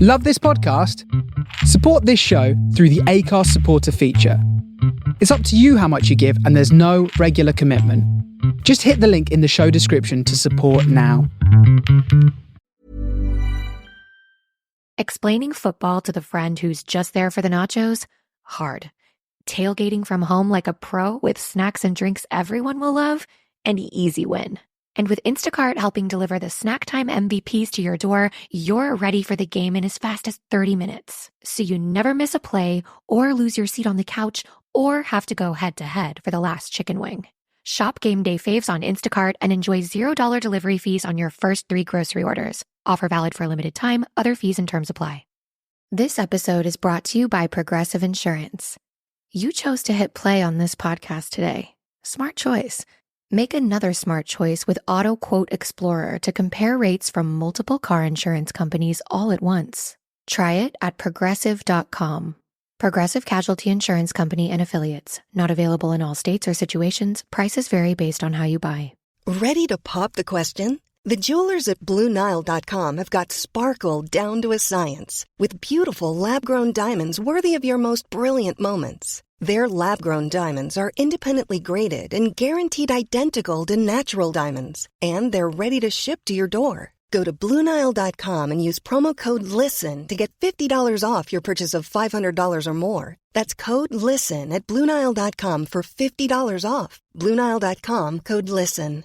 Love this podcast? Support this show through the Acast supporter feature. It's up to you how much you give, and there's no regular commitment. Just hit the link in the show description to support now. Explaining football to the friend who's just there for the nachos? Hard. Tailgating from home like a pro with snacks and drinks everyone will love? An easy win. And with Instacart helping deliver the snack time MVPs to your door, you're ready for the game in as fast as 30 minutes. So you never miss a play or lose your seat on the couch or have to go head-to-head for the last chicken wing. Shop Game Day faves on Instacart and enjoy $0 delivery fees on your first 3 grocery orders. Offer valid for a limited time. Other fees and terms apply. This episode is brought to you by Progressive Insurance. You chose to hit play on this podcast today. Smart choice. Make another smart choice with Auto Quote Explorer to compare rates from multiple car insurance companies all at once. Try it at progressive.com. Progressive Casualty Insurance Company and Affiliates. Not available in all states or situations. Prices vary based on how you buy. Ready to pop the question? The jewelers at BlueNile.com have got sparkle down to a science with beautiful lab-grown diamonds worthy of your most brilliant moments. Their lab-grown diamonds are independently graded and guaranteed identical to natural diamonds, and they're ready to ship to your door. Go to BlueNile.com and use promo code LISTEN to get $50 off your purchase of $500 or more. That's code LISTEN at BlueNile.com for $50 off. BlueNile.com, code LISTEN.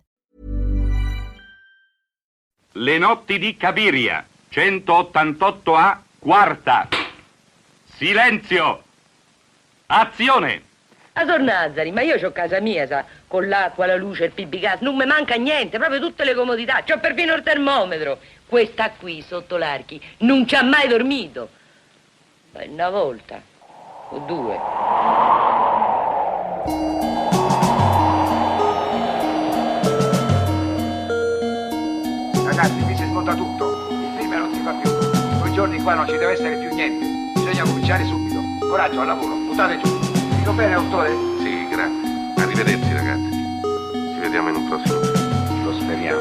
Le Notti di Cabiria, 188A, quarta. Silenzio! Azione! A Sornazzari, ma io c'ho casa mia, sa, con l'acqua, la luce, il pibigas, non mi manca niente, proprio tutte le comodità, c'ho perfino il termometro. Questa qui, sotto l'archi, non ci ha mai dormito. Ma una volta, o 2. Ragazzi, qui si smonta tutto, il film non si fa più. 2 giorni qua non ci deve essere più niente, bisogna cominciare subito. Coraggio, al lavoro, buttate giù. Dico bene, autore? Sì, grazie. Arrivederci, ragazzi. Ci vediamo in un prossimo film. Lo speriamo.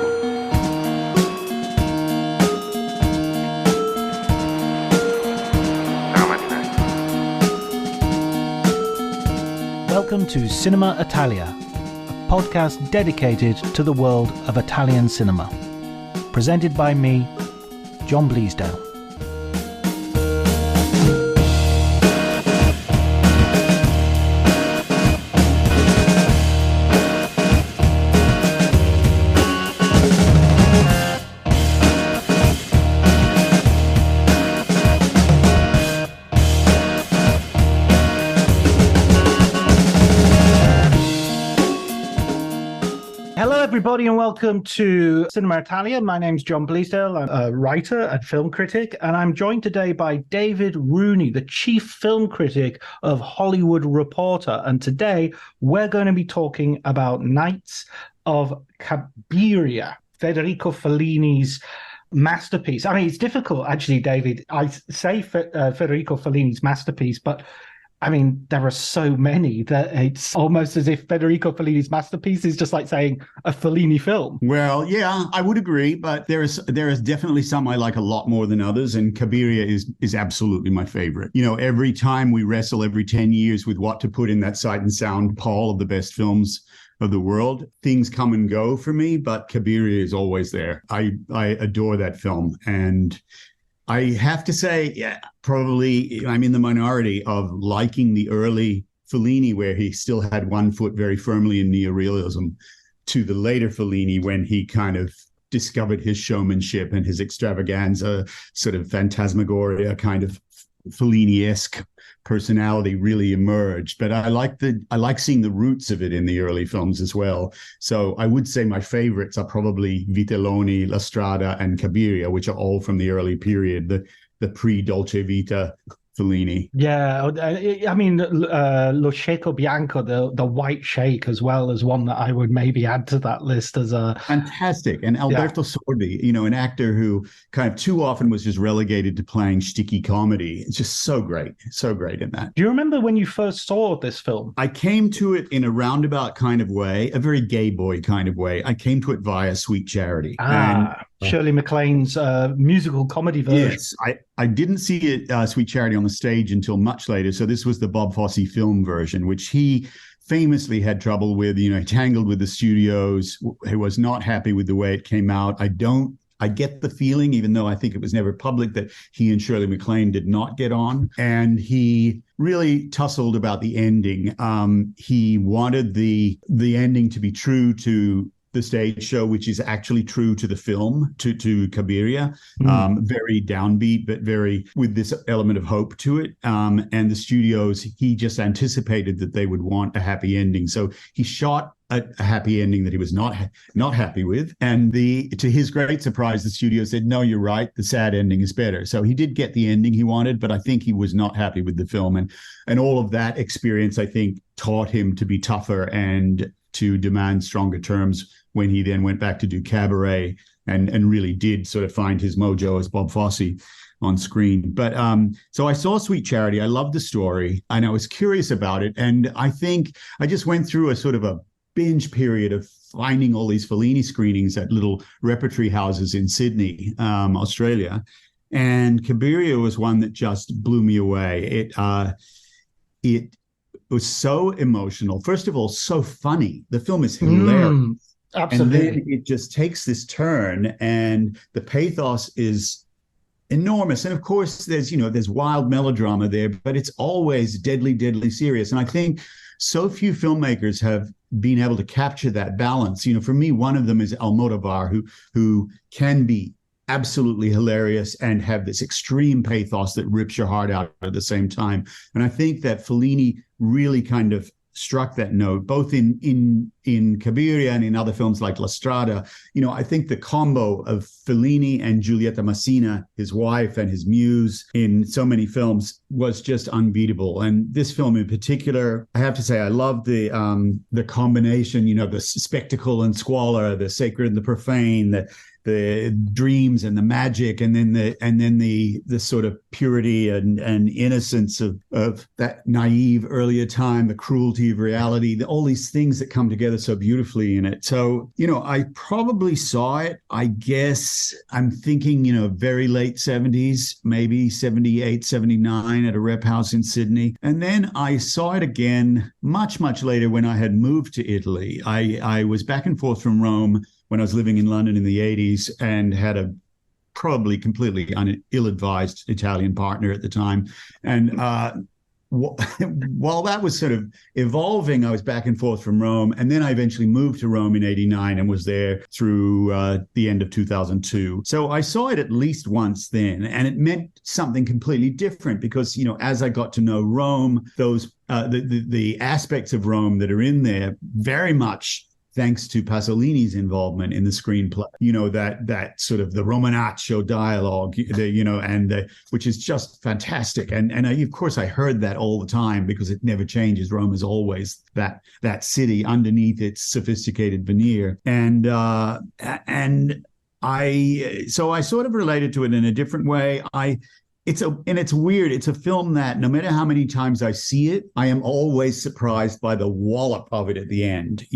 Ciao, marinai. Welcome to Cinema Italia, a podcast dedicated to the world of Italian cinema. Presented by me, John Bleasdale. Everybody, and welcome to Cinema Italia. My name's John Bleasdale. I'm a writer and film critic, and I'm joined today by David Rooney, the chief film critic of Hollywood Reporter. And today we're going to be talking about Nights of Cabiria, Federico Fellini's masterpiece. I mean, it's difficult, actually, David. I say Federico Fellini's masterpiece, but I mean, there are so many that it's almost as if Federico Fellini's masterpiece is just like saying a Fellini film. Well, yeah, I would agree, but there is definitely some I like a lot more than others, and Cabiria is absolutely my favorite. You know, every time we wrestle every 10 years with what to put in that Sight and Sound poll of the best films of the world, things come and go for me, but Cabiria is always there. I adore that film, and I have to say, yeah, probably I'm in the minority of liking the early Fellini, where he still had one foot very firmly in neorealism, to the later Fellini when he kind of discovered his showmanship and his extravaganza, sort of phantasmagoria kind of Fellini-esque personality really emerged. But I like seeing the roots of it in the early films as well. So I would say my favorites are probably Vitelloni, La Strada, and Cabiria, which are all from the early period, the pre-Dolce Vita Fellini. Yeah, I mean, Lo Cieco Bianco, the White Shake, as well, as one that I would maybe add to that list as a... Fantastic. And Alberto Sordi, you know, an actor who kind of too often was just relegated to playing sticky comedy. It's just so great in that. Do you remember when you first saw this film? I came to it in a roundabout kind of way, a very gay boy kind of way. I came to it via Sweet Charity. And Shirley MacLaine's musical comedy version. Yes, I didn't see it, Sweet Charity, on the stage until much later. So this was the Bob Fosse film version, which he famously had trouble with, tangled with the studios. He was not happy with the way it came out. I get the feeling, even though I think it was never public, that he and Shirley MacLaine did not get on. And he really tussled about the ending. He wanted the ending to be true to the stage show, which is actually true to the film, to Cabiria. Very downbeat, but very with this element of hope to it. And the studios, he just anticipated that they would want a happy ending. So he shot a happy ending that he was not happy with. And to his great surprise, the studio said, no, you're right, the sad ending is better. So he did get the ending he wanted, but I think he was not happy with the film. And all of that experience, I think, taught him to be tougher and to demand stronger terms when he then went back to do Cabaret and really did sort of find his mojo as Bob Fosse on screen. But so I saw Sweet Charity. I loved the story and I was curious about it. And I think I just went through a sort of a binge period of finding all these Fellini screenings at little repertory houses in Sydney, Australia. And Cabiria was one that just blew me away. It was so emotional. First of all, so funny. The film is hilarious. Absolutely. And then it just takes this turn and the pathos is enormous. And of course, there's wild melodrama there, but it's always deadly, deadly serious. And I think so few filmmakers have been able to capture that balance. For me, one of them is Almodovar, who can be absolutely hilarious and have this extreme pathos that rips your heart out at the same time. And I think that Fellini really kind of struck that note, both in Cabiria and in other films like La Strada. I think the combo of Fellini and Giulietta Masina, his wife and his muse, in so many films was just unbeatable. And this film in particular, I have to say, I love the combination, the spectacle and squalor, the sacred and the profane, the dreams and the magic, and then the sort of purity and innocence of that naive earlier time, the cruelty of reality, all these things that come together so beautifully in it. So, I probably saw it, I guess, I'm thinking, very late 70s, maybe 78, 79 at a rep house in Sydney. And then I saw it again much, much later when I had moved to Italy. I was back and forth from Rome when I was living in London in the 80s and had a probably completely ill-advised Italian partner at the time. And while that was sort of evolving, I was back and forth from Rome. And then I eventually moved to Rome in 89 and was there through the end of 2002. So I saw it at least once then, and it meant something completely different because, as I got to know Rome, those the aspects of Rome that are in there very much thanks to Pasolini's involvement in the screenplay, that sort of the Romanaccio dialogue, which is just fantastic. And of course, I heard that all the time because it never changes. Rome is always that city underneath its sophisticated veneer. And I sort of related to it in a different way. It's weird. It's a film that no matter how many times I see it, I am always surprised by the wallop of it at the end.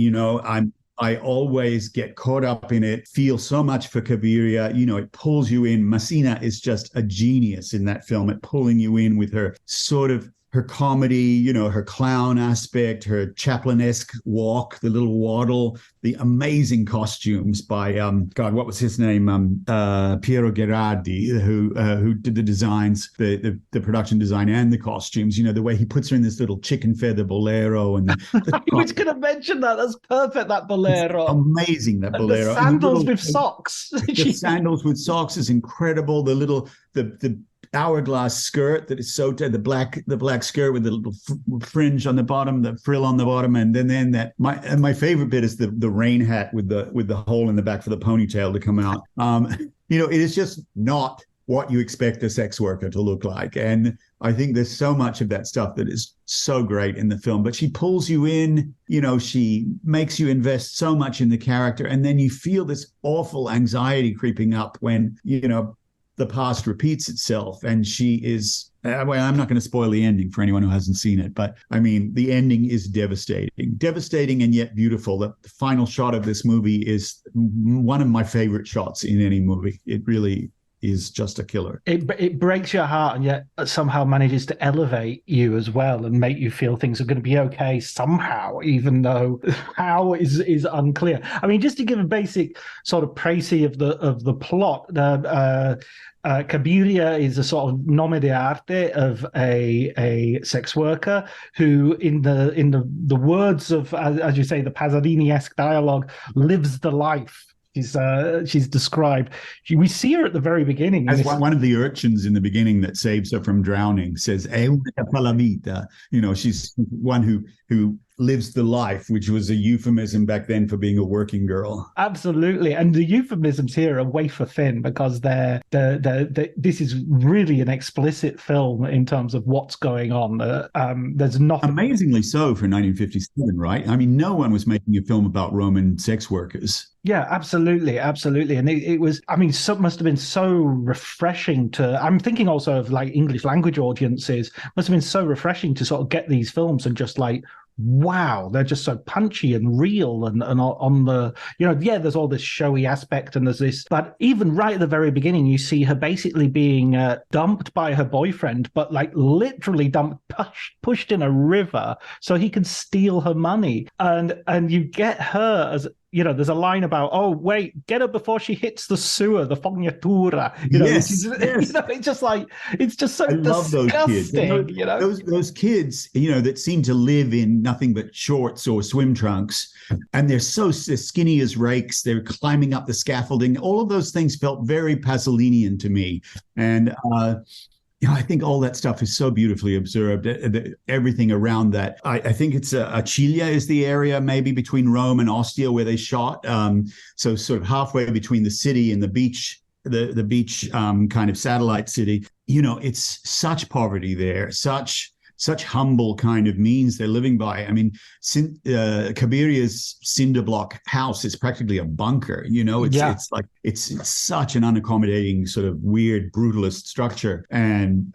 I always get caught up in it, feel so much for Cabiria. It pulls you in. Massina is just a genius in that film at pulling you in with her sort of her comedy, her clown aspect, her Chaplin-esque walk, the little waddle, the amazing costumes by what was his name? Piero Gherardi, who did the designs, the production design and the costumes. The way he puts her in this little chicken feather bolero, and I was going to mention that. That's perfect. That bolero, it's amazing. That bolero, and the sandals with socks. The sandals with socks is incredible. The hourglass skirt that is so the black skirt with the little fringe on the bottom, the frill on the bottom, and then that my favorite bit is the rain hat with the hole in the back for the ponytail to come out. It is just not what you expect a sex worker to look like, and I think there's so much of that stuff that is so great in the film. But she pulls you in, she makes you invest so much in the character, and then you feel this awful anxiety creeping up when the past repeats itself, and she is well, I'm not going to spoil the ending for anyone who hasn't seen it, but I mean, the ending is devastating and yet beautiful. The final shot of this movie is one of my favorite shots in any movie. It really is just a killer. It breaks your heart and yet somehow manages to elevate you as well and make you feel things are going to be okay somehow, even though how is unclear. I mean, just to give a basic sort of précis of the plot, Cabiria is a sort of nome d'arte of a sex worker who, in the words of, as you say, the Pasolini-esque dialogue, lives the life. She's described. We see her at the very beginning. As one of the urchins in the beginning that saves her from drowning says, "È una per la vita." You know, she's one who lives the life, which was a euphemism back then for being a working girl. Absolutely, and the euphemisms here are wafer thin because they're this is really an explicit film in terms of what's going on. There's nothing. Amazingly so for 1957, right? I mean, no one was making a film about Roman sex workers. Yeah, absolutely. And it was, I mean, must have been so refreshing I'm thinking also of like English language audiences, must have been so refreshing to sort of get these films and just like, wow, they're just so punchy and real and on the, there's all this showy aspect and there's this, but even right at the very beginning, you see her basically being dumped by her boyfriend, but like literally dumped, pushed in a river so he can steal her money. And you get her as, there's a line about, oh, wait, get her before she hits the sewer, the fognatura. Yes. It's just like, it's just so disgusting. Those kids, that seem to live in nothing but shorts or swim trunks, and they're skinny as rakes. They're climbing up the scaffolding. All of those things felt very Pasolinian to me. And, I think all that stuff is so beautifully observed. Everything around that. I think it's Acilia is the area maybe between Rome and Ostia where they shot. So sort of halfway between the city and the beach, the beach kind of satellite city. It's such poverty there, such humble kind of means they're living by. I mean, Cabiria's cinder block house is practically a bunker. It's such an unaccommodating sort of weird brutalist structure. And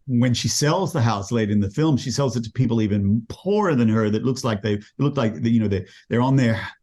when she sells the house late in the film, she sells it to people even poorer than her. That looks like they're on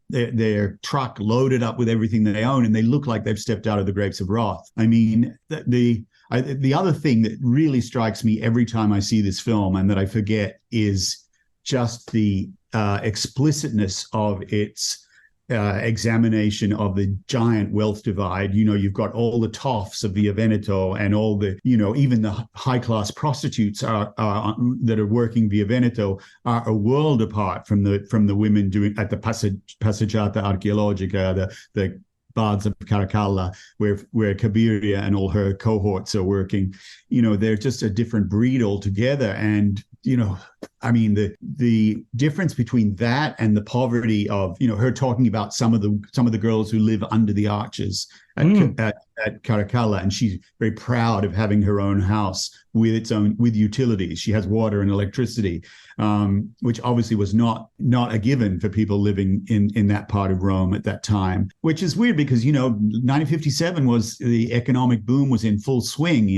their truck loaded up with everything that they own, and they look like they've stepped out of the grapes of wrath. I mean, the other thing that really strikes me every time I see this film and that I forget is just the explicitness of its examination of the giant wealth divide. You've got all the toffs of Via Veneto and all the, even the high-class prostitutes that are working Via Veneto are a world apart from the women doing at the Passeggiata Archeologica, the Baths of Caracalla, where Cabiria and all her cohorts are working. They're just a different breed altogether. And, I mean, the difference between that and the poverty of, her talking about some of the girls who live under the arches at Caracalla, and she's very proud of having her own house with utilities. She has water and electricity, which obviously was not a given for people living in that part of Rome at that time, which is weird because 1957 was the economic boom was in full swing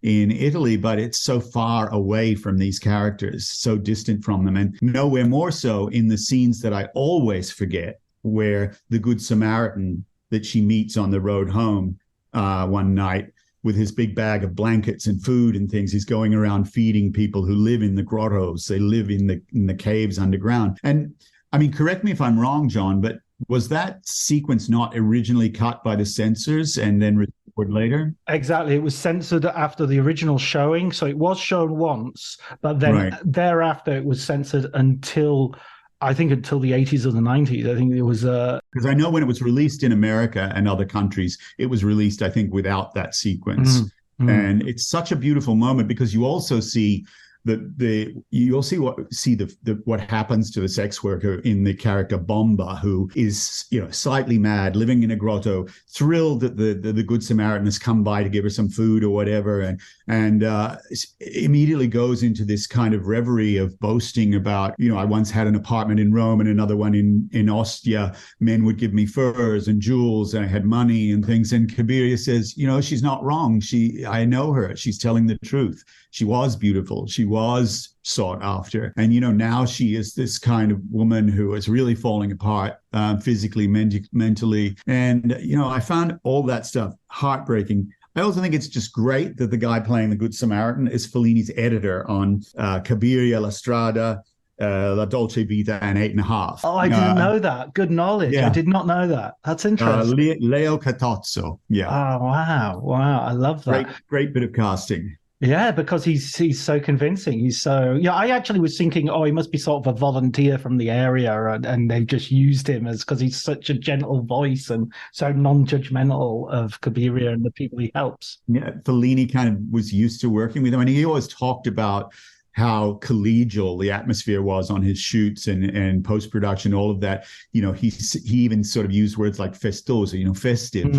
in Italy, but it's so far away from these characters, so distant from them, and nowhere more so in the scenes that I always forget, where the Good Samaritan that she meets on the road home one night with his big bag of blankets and food and things, he's going around feeding people who live in the grottos. They live in the caves underground. And I mean, correct me if I'm wrong, John, but was that sequence not originally cut by the censors and then restored later? Exactly. It was censored after the original showing. So it was shown once, but then thereafter it was censored until the 80s or the 90s. I think it was... Because I know when it was released in America and other countries, it was released, I think, without that sequence. And it's such a beautiful moment because you also see you'll see what happens to the sex worker in the character Bomba, who is, you know, slightly mad, living in a grotto, thrilled that the Good Samaritan has come by to give her some food or whatever, and immediately goes into this kind of reverie of boasting about, you know, I once had an apartment in Rome and another one in Ostia. Men would give me furs and jewels, and I had money and things. And Cabiria says, you know, she's not wrong. I know her. She's telling the truth. She was beautiful. She was sought after. And, you know, now she is this kind of woman who is really falling apart physically, mentally. And, you know, I found all that stuff heartbreaking. I also think it's just great that the guy playing the Good Samaritan is Fellini's editor on Cabiria, La Strada, La Dolce Vita, and 8½. Oh, I didn't know that. Good knowledge. Yeah. I did not know that. That's interesting. Leo Catozzo. Yeah. Oh, wow. Wow. I love that. Great bit of casting. Yeah, because he's so convincing. He's so, yeah, I actually was thinking, oh, he must be sort of a volunteer from the area, and they've just used him because he's such a gentle voice and so non-judgmental of Cabiria and the people he helps. Yeah, Fellini kind of was used to working with him. And he always talked about how collegial the atmosphere was on his shoots and post-production, all of that. You know, he even sort of used words like festoso, you know, festive.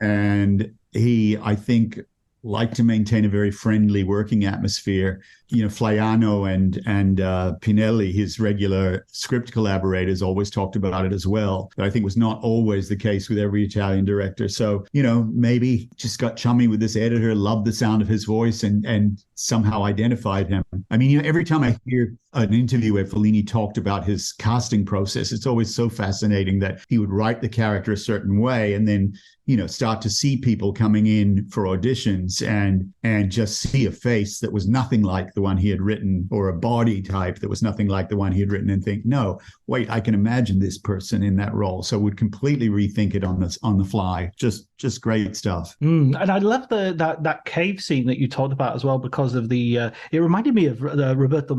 And he, I think, like to maintain a very friendly working atmosphere. You know, Flaiano and Pinelli, his regular script collaborators, always talked about it as well. But I think was not always the case with every Italian director. So, you know, maybe just got chummy with this editor, loved the sound of his voice, and somehow identified him. I mean, you know, every time I hear an interview where Fellini talked about his casting process, it's always so fascinating that he would write the character a certain way and then, you know, start to see people coming in for auditions and just see a face that was nothing like the one he had written, or a body type that was nothing like the one he had written, and think, no, wait, I can imagine this person in that role. So would completely rethink it on the fly. Just great stuff. And I love that cave scene that you talked about as well, because of it reminded me of Roberto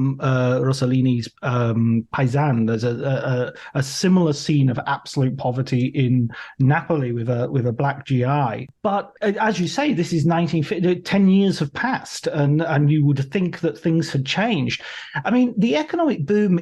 Rossellini's Paisan. There's a similar scene of absolute poverty in Napoli with a black GI. But as you say, this is 1950. 10 years have passed, and you would think that things had changed. I mean, the economic boom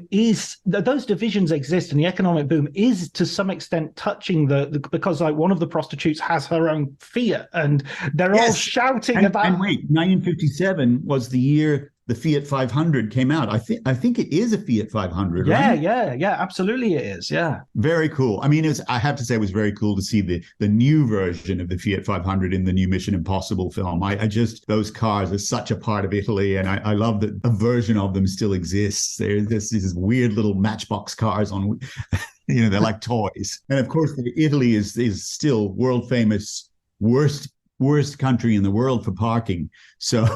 those divisions exist, and the economic boom is to some extent touching because like one of the prostitutes has her own Fiat, and they're all shouting about. And wait, 1957 was the year the Fiat 500 came out. I think it is a Fiat 500, right? Yeah, absolutely it is, yeah. Very cool. I mean, I have to say it was very cool to see the new version of the Fiat 500 in the new Mission Impossible film. Those cars are such a part of Italy, and I love that a version of them still exists. There's these weird little matchbox cars on, you know, they're like toys. And of course, Italy is still world famous, worst country in the world for parking. So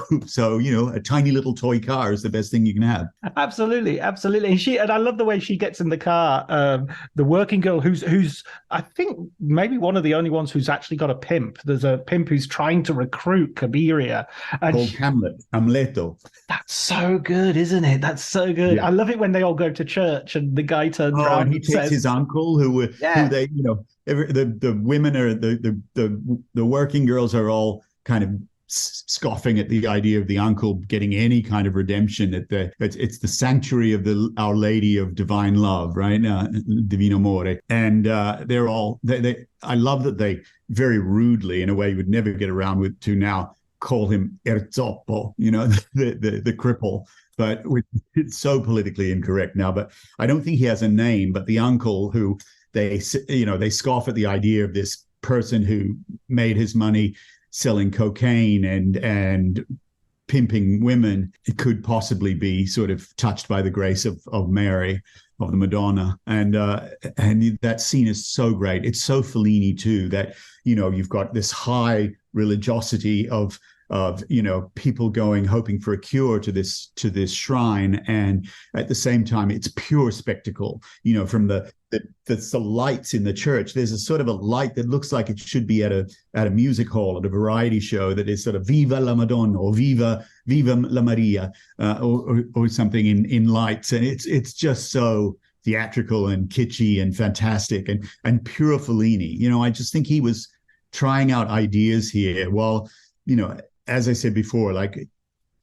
you know, a tiny little toy car is the best thing you can have. Absolutely. And I love the way she gets in the car. The working girl who's I think maybe one of the only ones who's actually got a pimp. There's a pimp who's trying to recruit Cabiria. Called Hamleto. That's so good, isn't it? That's so good. Yeah. I love it when they all go to church and the guy turns around and he takes his uncle who they, you know, the women are the working girls are all kind of scoffing at the idea of the uncle getting any kind of redemption. It's the sanctuary of Our Lady of Divine Love, right? Divino Amore. And they're all I love that they very rudely, in a way you would never get around to now, call him Erzoppo, you know, the cripple. But it's so politically incorrect now. But I don't think he has a name. But the uncle who they scoff at the idea of this person who made his money selling cocaine and pimping women, it could possibly be sort of touched by the grace of Mary, of the Madonna. And that scene is so great. It's so Fellini too, that, you know, you've got this high religiosity of you know, people hoping for a cure to this shrine, and at the same time it's pure spectacle, you know, from the lights in the church. There's a sort of a light that looks like it should be at a music hall, at a variety show, that is sort of Viva la Madonna or Viva la Maria or something in lights, and it's just so theatrical and kitschy and fantastic and pure Fellini. You know, I just think he was trying out ideas here. Well, you know, as I said before, like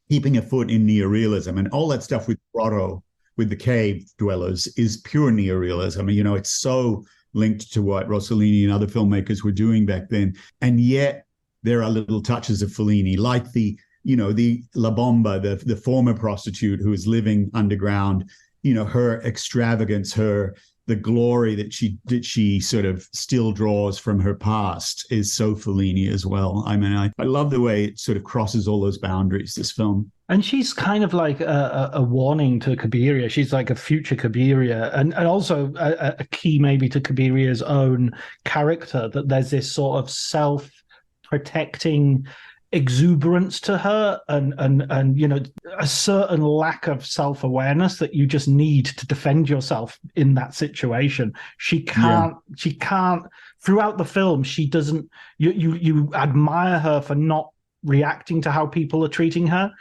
keeping a foot in neorealism, and all that stuff with Grotto, with the cave dwellers, is pure neorealism. You know, it's so linked to what Rossellini and other filmmakers were doing back then. And yet there are little touches of Fellini, like the La Bomba, the former prostitute who is living underground, you know, her extravagance, the glory that she sort of still draws from her past is so Fellini as well. I mean, I love the way it sort of crosses all those boundaries, this film. And she's kind of like a warning to Cabiria. She's like a future Cabiria, and also a key maybe to Cabiria's own character, that there's this sort of self-protecting exuberance to her, and you know, a certain lack of self-awareness that you just need to defend yourself in that situation. She can't throughout the film, she doesn't, you admire her for not reacting to how people are treating her,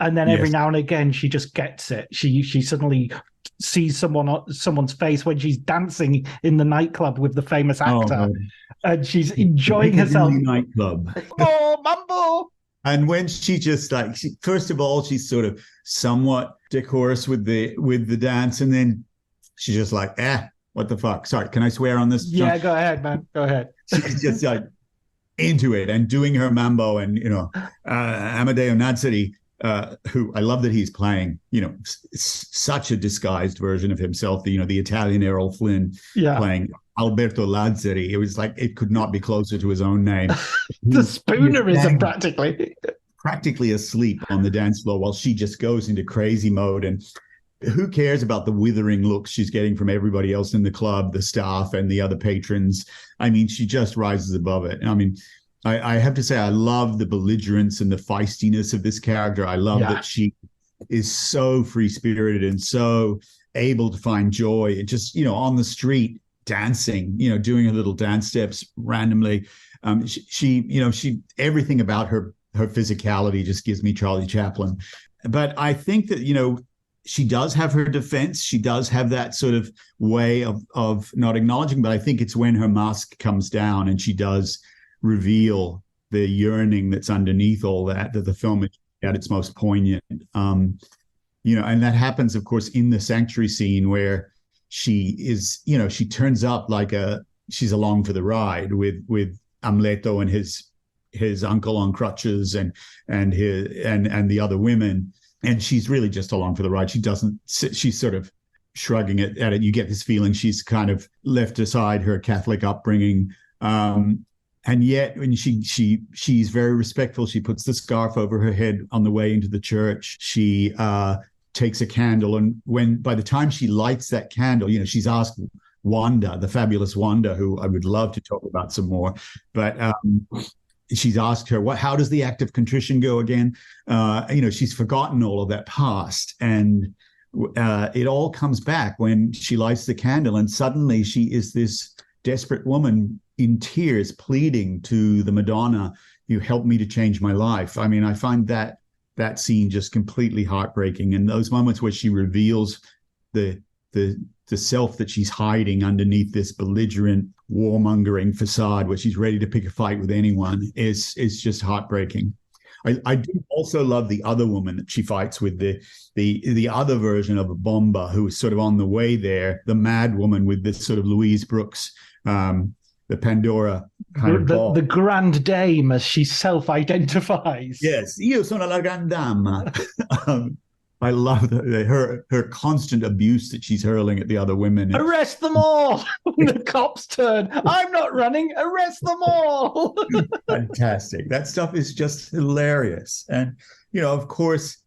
and then every now and again she just gets it. She suddenly sees someone's face when she's dancing in the nightclub with the famous actor, and she's enjoying herself. Nightclub. Oh, mambo! And when she just first of all, she's sort of somewhat decorous with the dance, and then she's just like, what the fuck? Sorry, can I swear on this? Yeah, go ahead, man. Go ahead. She's just like into it and doing her mambo, and you know, Amedeo Nazzari, who I love that he's playing, you know, such a disguised version of himself. The Italian Errol Flynn playing Alberto Lazzari. It was like, it could not be closer to his own name. The spoonerism, practically asleep on the dance floor while she just goes into crazy mode. And who cares about the withering looks she's getting from everybody else in the club, the staff and the other patrons? I mean, she just rises above it. I mean, I have to say, I love the belligerence and the feistiness of this character. I love that she is so free-spirited and so able to find joy. And just, you know, on the street, dancing, you know, doing her little dance steps randomly. She everything about her physicality just gives me Charlie Chaplin. But I think that, you know, she does have her defense. She does have that sort of way of not acknowledging, but I think it's when her mask comes down and she does reveal the yearning that's underneath all that the film is at its most poignant. You know, and that happens, of course, in the sanctuary scene where she is, you know, she turns up like she's along for the ride with Amleto and his uncle on crutches and the other women, and she's really just along for the ride. She's sort of shrugging at it. You get this feeling she's kind of left aside her Catholic upbringing, and yet when she's very respectful. She puts the scarf over her head on the way into the church. She takes a candle, and by the time she lights that candle, you know, she's asked Wanda, the fabulous Wanda, who I would love to talk about some more, but she's asked her, how does the act of contrition go again? You know, she's forgotten all of that past, and it all comes back when she lights the candle, and suddenly she is this desperate woman in tears pleading to the Madonna, you helped me to change my life. I mean, I find that scene just completely heartbreaking. And those moments where she reveals the self that she's hiding underneath this belligerent, warmongering facade, where she's ready to pick a fight with anyone, is just heartbreaking. I do also love the other woman that she fights with, the other version of a Bomba, who is sort of on the way there, the mad woman with this sort of Louise Brooks, the Pandora kind of ball. The Grand Dame, as she self-identifies. Yes, io sono la Gran Dama. I love her constant abuse that she's hurling at the other women. Arrest them all! The cops turn. I'm not running. Arrest them all! Fantastic. That stuff is just hilarious. And, you know, of course,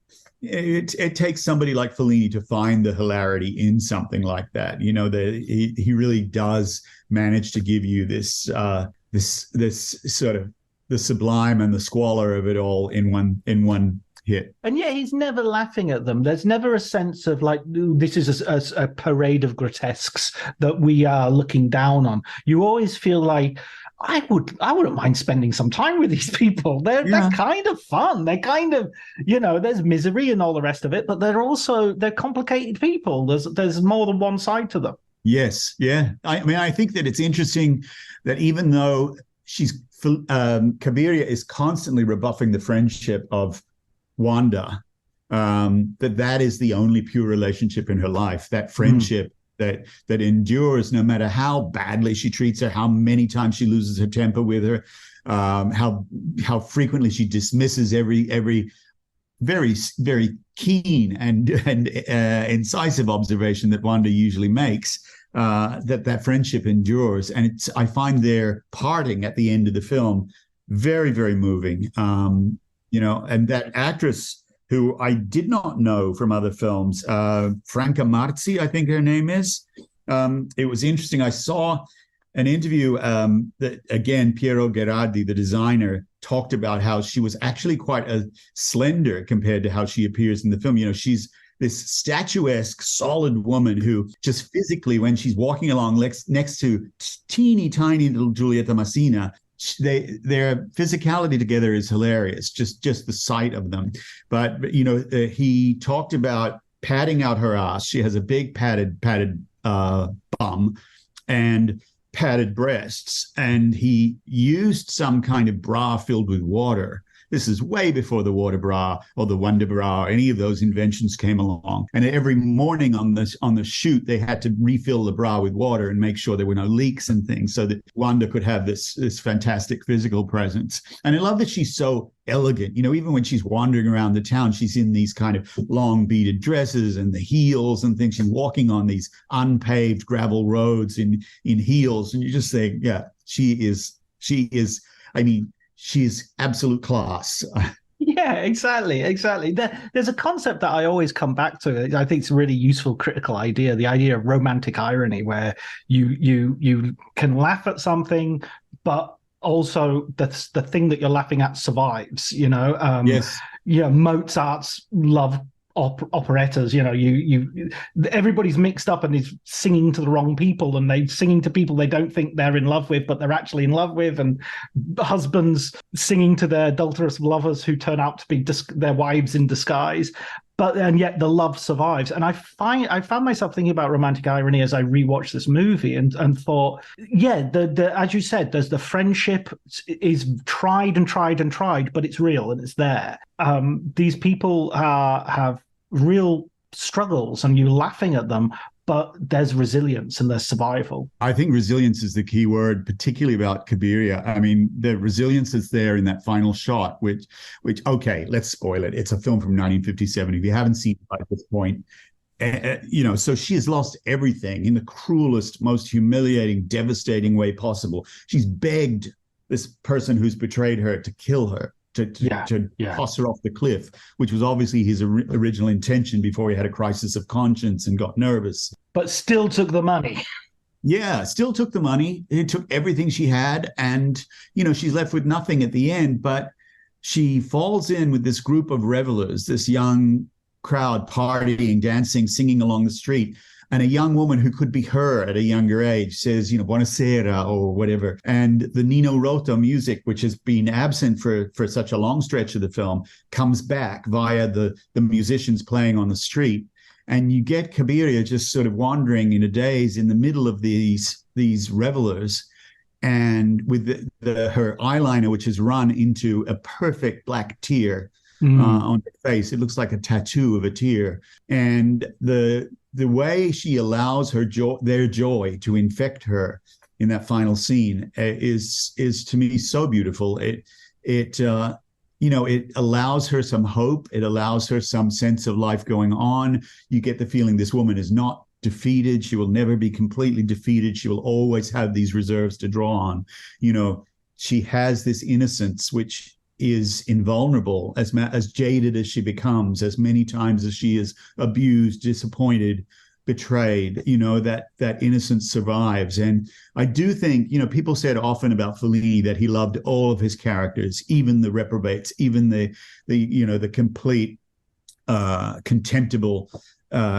it takes somebody like Fellini to find the hilarity in something like that. You know, he really does manage to give you this sort of the sublime and the squalor of it all in one hit. And yet he's never laughing at them. There's never a sense of like, this is a parade of grotesques that we are looking down on. You always feel like, I wouldn't mind spending some time with these people. They're kind of fun. They're kind of, you know, there's misery and all the rest of it, but they're complicated people. There's more than one side to them. Yes. Yeah. I mean, I think that it's interesting that even though Cabiria is constantly rebuffing the friendship of Wanda, that is the only pure relationship in her life, that friendship that endures no matter how badly she treats her, how many times she loses her temper with her, how frequently she dismisses every very, very keen and incisive observation that Wanda usually makes. That friendship endures, and I find their parting at the end of the film very, very moving. And that actress, who I did not know from other films, Franca Marzi, I think her name is. It was interesting. I saw an interview that, again, Piero Gherardi, the designer, talked about how she was actually quite slender compared to how she appears in the film. She's this statuesque, solid woman who just physically, when she's walking along next to teeny tiny little Giulietta Masina, their physicality together is hilarious, just the sight of them. But he talked about padding out her ass. She has a big padded bum and padded breasts, and he used some kind of bra filled with water. This is way before the water bra or the Wonder bra or any of those inventions came along. And every morning on the shoot, they had to refill the bra with water and make sure there were no leaks and things, so that Wanda could have this fantastic physical presence. And I love that she's so elegant. Even when she's wandering around the town, she's in these kind of long beaded dresses and the heels and things. She's walking on these unpaved gravel roads in heels. And you just think, yeah, she is, I mean, she's absolute class. Yeah, exactly. There's a concept that I always come back to. I think it's a really useful critical idea, the idea of romantic irony, where you can laugh at something, but also the thing that you're laughing at survives. Yes. Mozart's love operettas, everybody's mixed up and is singing to the wrong people, and they singing to people they don't think they're in love with, but they're actually in love with, and husbands singing to their adulterous lovers who turn out to be their wives in disguise. And yet the love survives. And I found myself thinking about romantic irony as I rewatched this movie and thought, yeah, the as you said, there's the friendship is tried and tried and tried, but it's real and it's there. These people have real struggles and you're laughing at them, but there's resilience and there's survival. I think resilience is the key word, particularly about Cabiria. I mean, the resilience is there in that final shot, which, okay, let's spoil it. It's a film from 1957. If you haven't seen it by this point, so she has lost everything in the cruelest, most humiliating, devastating way possible. She's begged this person who's betrayed her to kill her, to toss her off the cliff, which was obviously his original intention before he had a crisis of conscience and got nervous. But still took the money. Yeah, still took the money. It took everything she had, and she's left with nothing at the end. But she falls in with this group of revelers, this young crowd partying, dancing, singing along the street. And a young woman who could be her at a younger age says, buonasera or whatever. And the Nino Rota music, which has been absent for such a long stretch of the film, comes back via the musicians playing on the street. And you get Cabiria just sort of wandering in a daze in the middle of these revelers, and with her eyeliner, which is run into a perfect black tear on her face. It looks like a tattoo of a tear. And the way she allows their joy to infect her in that final scene is to me so beautiful. It allows her some hope. It allows her some sense of life going on. You get the feeling this woman is not defeated. She will never be completely defeated. She will always have these reserves to draw on. She has this innocence, which is invulnerable, as jaded as she becomes, as many times as she is abused, disappointed, betrayed, that innocence survives. And I do think, people said often about Fellini that he loved all of his characters, even the reprobates, even the complete contemptible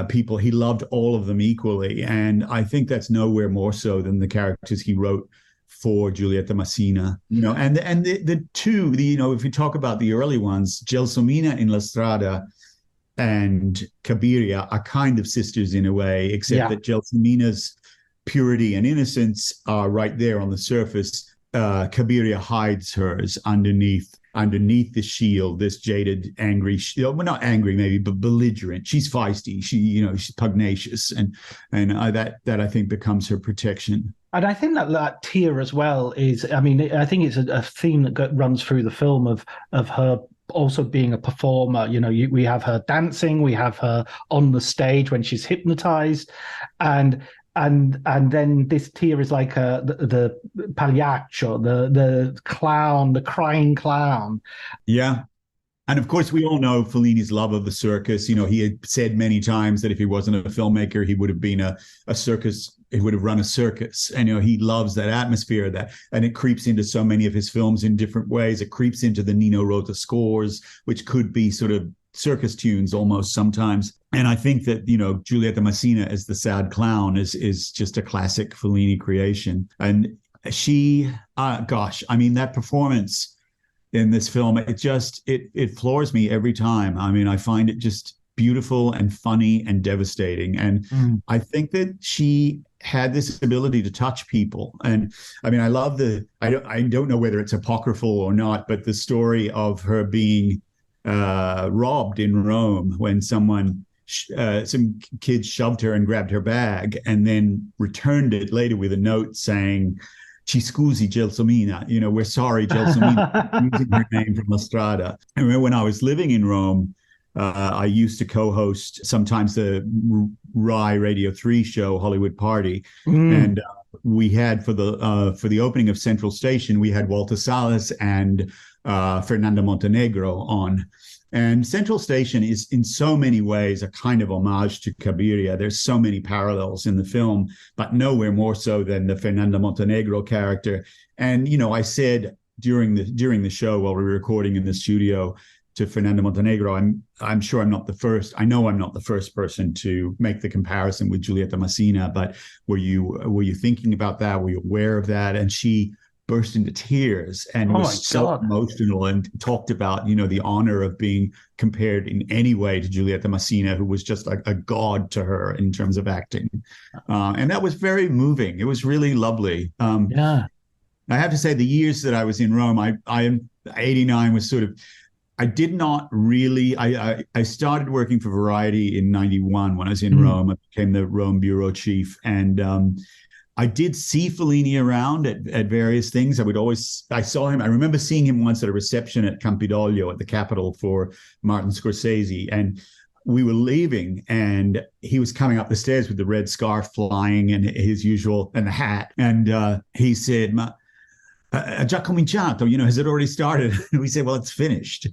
people. He loved all of them equally. And I think that's nowhere more so than the characters he wrote for Giulietta Masina, and the two, if you talk about the early ones, Gelsomina in La Strada and Cabiria are kind of sisters in a way, except that Gelsomina's purity and innocence are right there on the surface. Cabiria hides hers underneath underneath the shield, this jaded, angry, well, not angry maybe, but belligerent. She's feisty. She's pugnacious, and that I think becomes her protection. And I think that tear as well is, I mean, I think it's a theme that runs through the film of her also being a performer. We have her dancing, we have her on the stage when she's hypnotized, and then this tear is like the pagliaccio, the clown, the crying clown. Yeah. And of course, we all know Fellini's love of the circus. He had said many times that if he wasn't a filmmaker, he would have been a circus. He would have run a circus. And, he loves that atmosphere, and it creeps into so many of his films in different ways. It creeps into the Nino Rota scores, which could be sort of circus tunes almost sometimes. And I think that, Giulietta Masina as the sad clown is just a classic Fellini creation. And she, that performance in this film, it floors me every time. I mean, I find it just beautiful and funny and devastating. And I think that she had this ability to touch people. And I mean, I love I don't know whether it's apocryphal or not, but the story of her being robbed in Rome when some kids shoved her and grabbed her bag and then returned it later with a note saying, "Ci scusi, Gelsomina," we're sorry, Gelsomina, using her name from La Strada. I remember when I was living in Rome, I used to co-host sometimes the Rai Radio 3 show, Hollywood Party. And we had for the opening of Central Station, we had Walter Salles and Fernanda Montenegro on. And Central Station is in so many ways a kind of homage to Cabiria. There's so many parallels in the film, but nowhere more so than the Fernanda Montenegro character. And, I said during the show while we were recording in the studio to Fernanda Montenegro, I'm sure I'm not the first. I know I'm not the first person to make the comparison with Giulietta Masina, but were you thinking about that? Were you aware of that? And she burst into tears and was so emotional and talked about, the honor of being compared in any way to Giulietta Masina, who was just like a god to her in terms of acting. And that was very moving. It was really lovely. I have to say, the years that I was in Rome, I 89 was sort of, I did not really, I started working for Variety in 91 when I was in Rome. I became the Rome bureau chief. And I did see Fellini around at various things. I saw him. I remember seeing him once at a reception at Campidoglio at the Capitol for Martin Scorsese. And we were leaving and he was coming up the stairs with the red scarf flying and his usual, and the hat. And he said, già cominciato, has it already started? And we said, well, it's finished.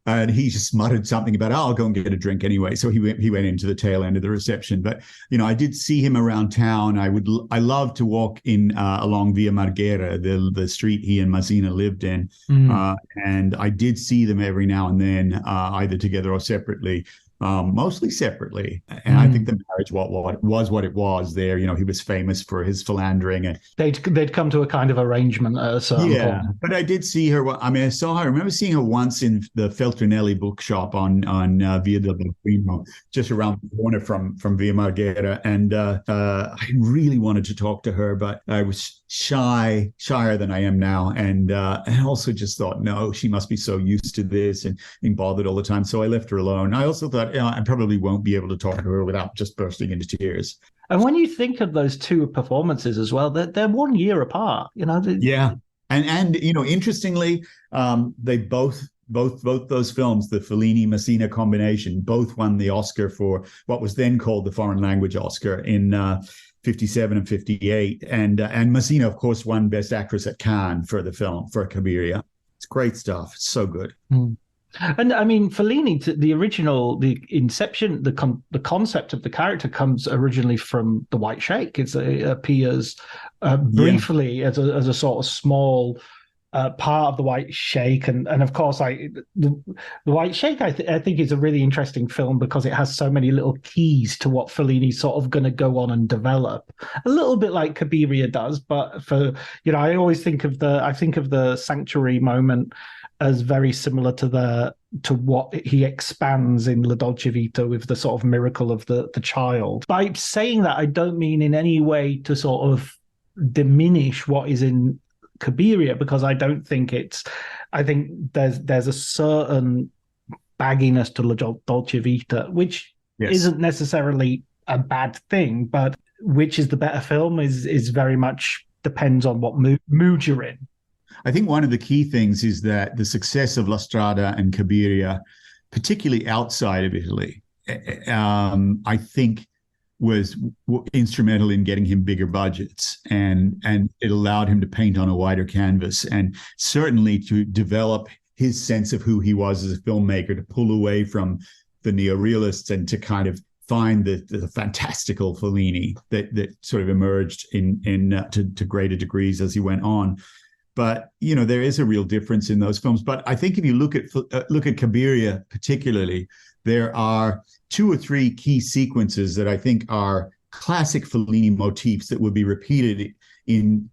And he just muttered something about, I'll go and get a drink anyway. So he went into the tail end of the reception. But, I did see him around town. I loved to walk in along Via Marghera, the street he and Massina lived in. And I did see them every now and then, either together or separately. Mostly separately. And I think the marriage was what it was there. He was famous for his philandering. And they'd come to a kind of arrangement at a certain point. But I did see her. I mean, I remember seeing her once in the Feltrinelli bookshop on Via del Beltrino, just around the corner from Via Marghera. And I really wanted to talk to her, but I was shyer than I am now. And also just thought, no, she must be so used to this and being bothered all the time. So I left her alone. I also thought, I probably won't be able to talk to her without just bursting into tears. And when you think of those two performances as well, they're 1 year apart, Yeah. And interestingly, they both those films, the Fellini-Masina combination, both won the Oscar for what was then called the Foreign Language Oscar in 57 and 58. And Masina, of course, won Best Actress at Cannes for the film, for Cabiria. It's great stuff. It's so good. And I mean, Fellini, the inception, the concept of the character comes originally from The White Sheikh. It appears briefly as a sort of small part of The White Sheikh, and of course, the White Sheikh I think is a really interesting film because it has so many little keys to what Fellini's sort of going to go on and develop, a little bit like Cabiria does. But for I always think of the sanctuary moment as very similar to what he expands in La Dolce Vita with the sort of miracle of the child. By saying that, I don't mean in any way to sort of diminish what is in Cabiria, because I don't think I think there's a certain bagginess to La Dolce Vita, which isn't necessarily a bad thing, but which is the better film is very much depends on what mood you're in. I think one of the key things is that the success of La Strada and Cabiria, particularly outside of Italy, I think was instrumental in getting him bigger budgets, and it allowed him to paint on a wider canvas, and certainly to develop his sense of who he was as a filmmaker, to pull away from the neorealists and to kind of find the fantastical Fellini that sort of emerged to greater degrees as he went on. But there is a real difference in those films. But I think if you look at Cabiria particularly, there are 2 or 3 key sequences that I think are classic Fellini motifs that would be repeated in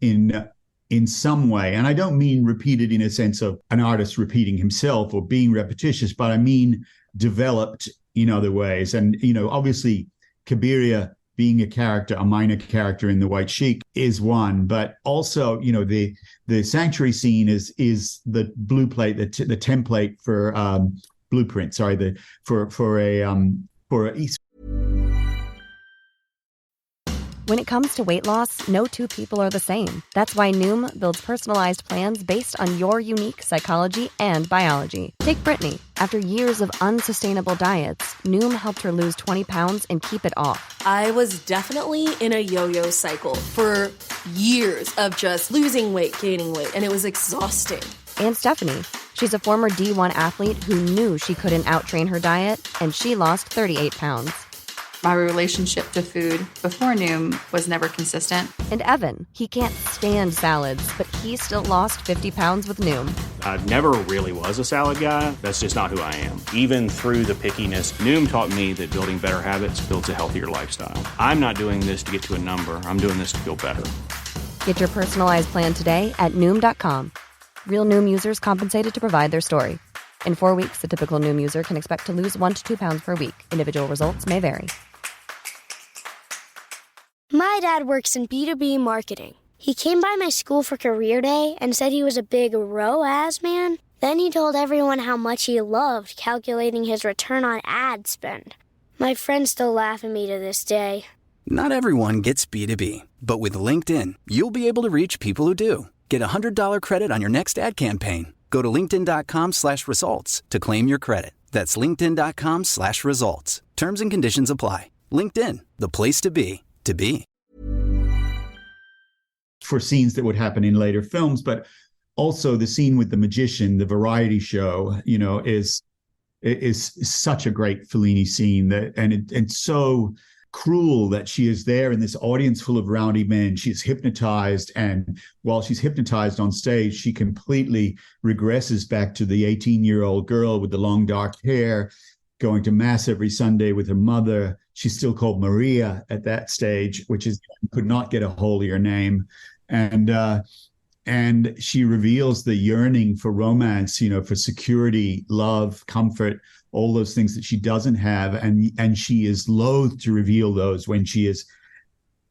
some way. And I don't mean repeated in a sense of an artist repeating himself or being repetitious, but I mean developed in other ways. And, obviously Cabiria being a minor character in The White Sheik is one, but also, the sanctuary scene is the blue plate, the template for blueprint, sorry, for a East. When it comes to weight loss, no two people are the same. That's why Noom builds personalized plans based on your unique psychology and biology. Take Brittany. After years of unsustainable diets, Noom helped her lose 20 pounds and keep it off. I was definitely in a yo-yo cycle for years of just losing weight, gaining weight, and it was exhausting. And Stephanie. She's a former D1 athlete who knew she couldn't outtrain her diet, and she lost 38 pounds. My relationship to food before Noom was never consistent. And Evan, he can't stand salads, but he still lost 50 pounds with Noom. I never really was a salad guy. That's just not who I am. Even through the pickiness, Noom taught me that building better habits builds a healthier lifestyle. I'm not doing this to get to a number. I'm doing this to feel better. Get your personalized plan today at Noom.com. Real Noom users compensated to provide their story. In 4 weeks, the typical Noom user can expect to lose 1 to 2 pounds per week. Individual results may vary. My dad works in B2B marketing. He came by my school for career day and said he was a big ROAS man. Then he told everyone how much he loved calculating his return on ad spend. My friends still laugh at me to this day. Not everyone gets B2B, but with LinkedIn, you'll be able to reach people who do. Get a $100 credit on your next ad campaign. Go to linkedin.com/results to claim your credit. That's linkedin.com/results. Terms and conditions apply. LinkedIn, the place to be, to be. For scenes that would happen in later films, but also the scene with the magician, the variety show, is such a great Fellini scene and so cruel that she is there in this audience full of rowdy men. She's hypnotized, and while she's hypnotized on stage, she completely regresses back to the 18-year-old girl with the long dark hair, going to mass every Sunday with her mother. She's still called Maria at that stage, which is could not get a holier name. And she reveals the yearning for romance, for security, love, comfort, all those things that she doesn't have. And she is loath to reveal those when she is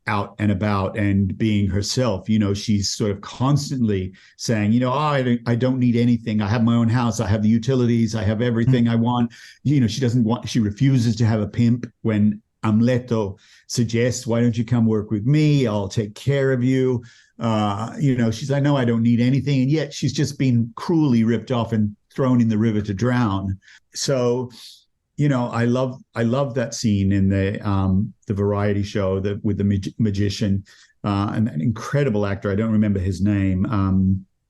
out and about and being herself. She's sort of constantly saying, I don't need anything. I have my own house. I have the utilities. I have everything I want. She refuses to have a pimp when Amleto suggests, why don't you come work with me? I'll take care of you. She's like, no, I don't need anything. And yet she's just been cruelly ripped off and thrown in the river to drown. So, I love that scene in the variety show with the magician, and an incredible actor. I don't remember his name.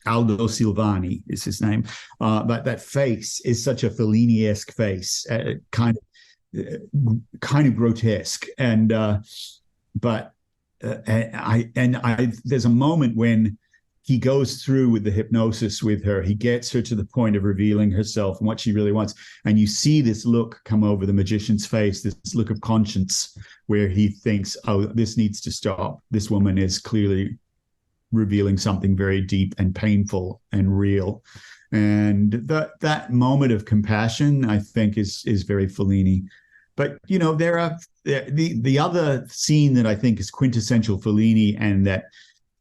Aldo Silvani is his name. But that face is such a Fellini-esque face, kind of grotesque. And there's a moment when he goes through with the hypnosis with her. He gets her to the point of revealing herself and what she really wants. And you see this look come over the magician's face, this look of conscience, where he thinks, oh, this needs to stop. This woman is clearly revealing something very deep and painful and real. And that moment of compassion, I think, is very Fellini. But, there are the other scene that I think is quintessential Fellini, and that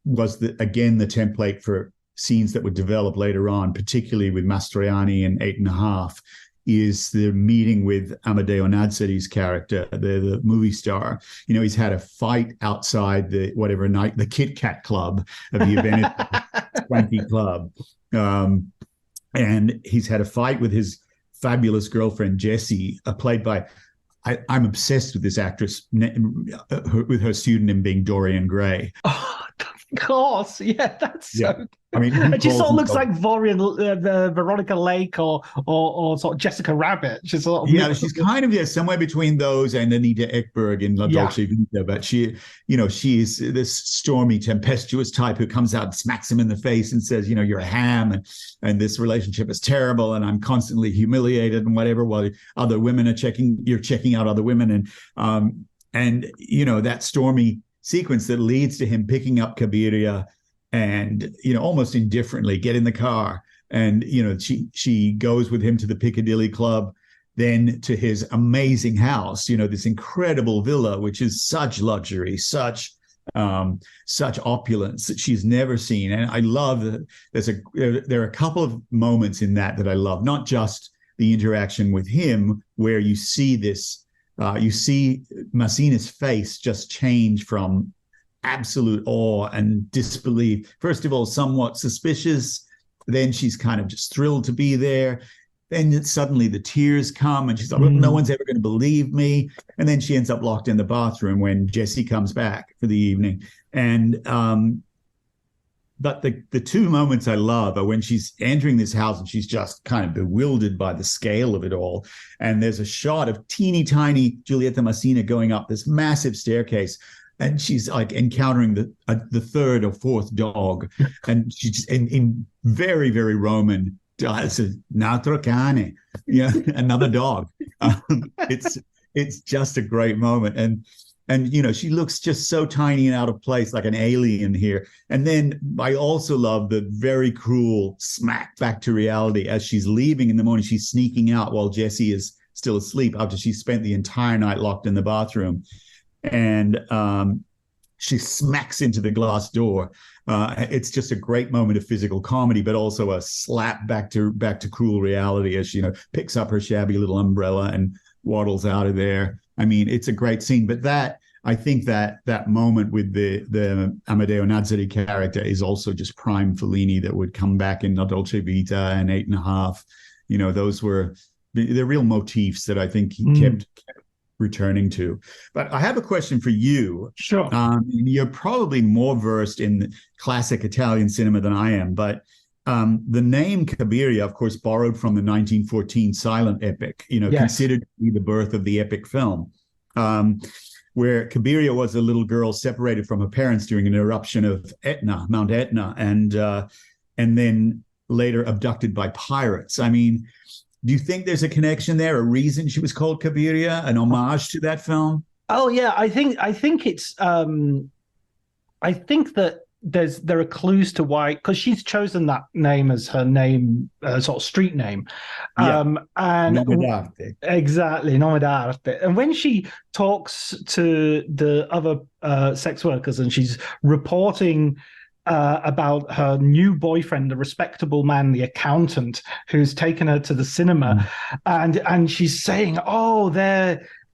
was, the template for scenes that would develop later on, particularly with Mastroianni in 8½, is the meeting with Amedeo Nazzari's character, the movie star. You know, he's had a fight outside the Kit Kat Club of the Venice swanky club. And he's had a fight with his fabulous girlfriend, Jessie, played by, I'm obsessed with this actress, with her pseudonym being Dorian Gray. Oh, of course. Yeah, that's so good. I mean, it just sort of looks like Veronica Lake or sort of Jessica Rabbit. She's sort of she's kind of somewhere between those and Anita Ekberg in La Dolce Vita. But she's this stormy, tempestuous type who comes out and smacks him in the face and says, you're a ham and this relationship is terrible and I'm constantly humiliated and whatever. While other women you're checking out other women and that stormy sequence that leads to him picking up Cabiria and, almost indifferently get in the car. And, she goes with him to the Piccadilly Club, then to his amazing house, this incredible villa, which is such luxury, such opulence that she's never seen. And I love that there are a couple of moments in that I love, not just the interaction with him, where you see this, you see Massina's face just change from absolute awe and disbelief. First of all, somewhat suspicious. Then she's kind of just thrilled to be there. Then suddenly the tears come and she's like, no one's ever going to believe me. And then she ends up locked in the bathroom when Jessie comes back for the evening. And but the two moments I love are when she's entering this house and she's just kind of bewildered by the scale of it all. And there's a shot of teeny tiny Giulietta Masina going up this massive staircase. And she's like encountering the third or fourth dog. And she's in very, very Roman, says, "N'altro cane," another dog. It's just a great moment. And she looks just so tiny and out of place, like an alien here. And then I also love the very cruel smack back to reality as she's leaving in the morning. She's sneaking out while Jessie is still asleep after she spent the entire night locked in the bathroom. And she smacks into the glass door. It's just a great moment of physical comedy, but also a slap back to cruel reality as she picks up her shabby little umbrella and waddles out of there. I mean, it's a great scene. But I think that moment with the Amedeo Nazzari character is also just prime Fellini that would come back in La Dolce Vita and 8½. Those were the real motifs that I think he kept returning to. But I have a question for you. Sure. You're probably more versed in classic Italian cinema than I am, but the name Cabiria, of course, borrowed from the 1914 silent epic, considered to be the birth of the epic film, where Cabiria was a little girl separated from her parents during an eruption of Mount Etna, and then later abducted by pirates. I mean, do you think there's a connection there, a reason she was called Cabiria, an homage to that film? Oh yeah, I think it's I think that there are clues to why, because she's chosen that name as her name, sort of street name. And Nome d'arte. Exactly, nome d'arte. And when she talks to the other sex workers and she's reporting about her new boyfriend, the respectable man, the accountant, who's taken her to the cinema, and she's saying, "Oh,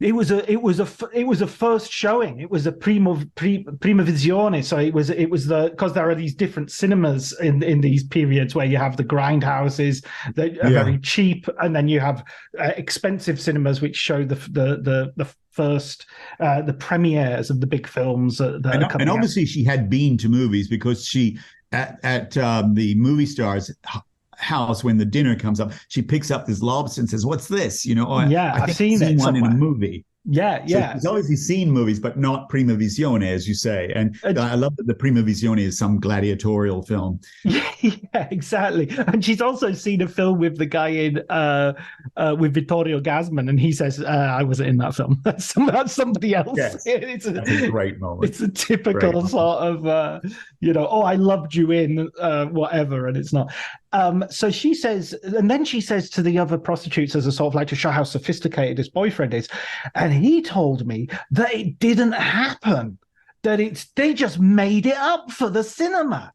it was a first showing. It was a prima visione. So it was because there are these different cinemas in these periods where you have the grindhouses that are very cheap, and then you have expensive cinemas which show the first the premieres of the big films that are coming and obviously out. She had been to movies because she at the movie stars house, when the dinner comes up, she picks up this lobster and says, "What's this?" I've seen it one somewhere. in a movie. Yeah. So she's obviously seen movies, but not prima visione, as you say. And I love that the prima visione is some gladiatorial film. Yeah, exactly. And she's also seen a film with the guy in with Vittorio Gassman, and he says, "I wasn't in that film. That's somebody else." Yes, that's a great moment. It's a typical sort of, I loved you in whatever, and it's not. So she says, and then she says to the other prostitutes as a sort of like to show how sophisticated his boyfriend is. And he told me that it didn't happen, that they just made it up for the cinema.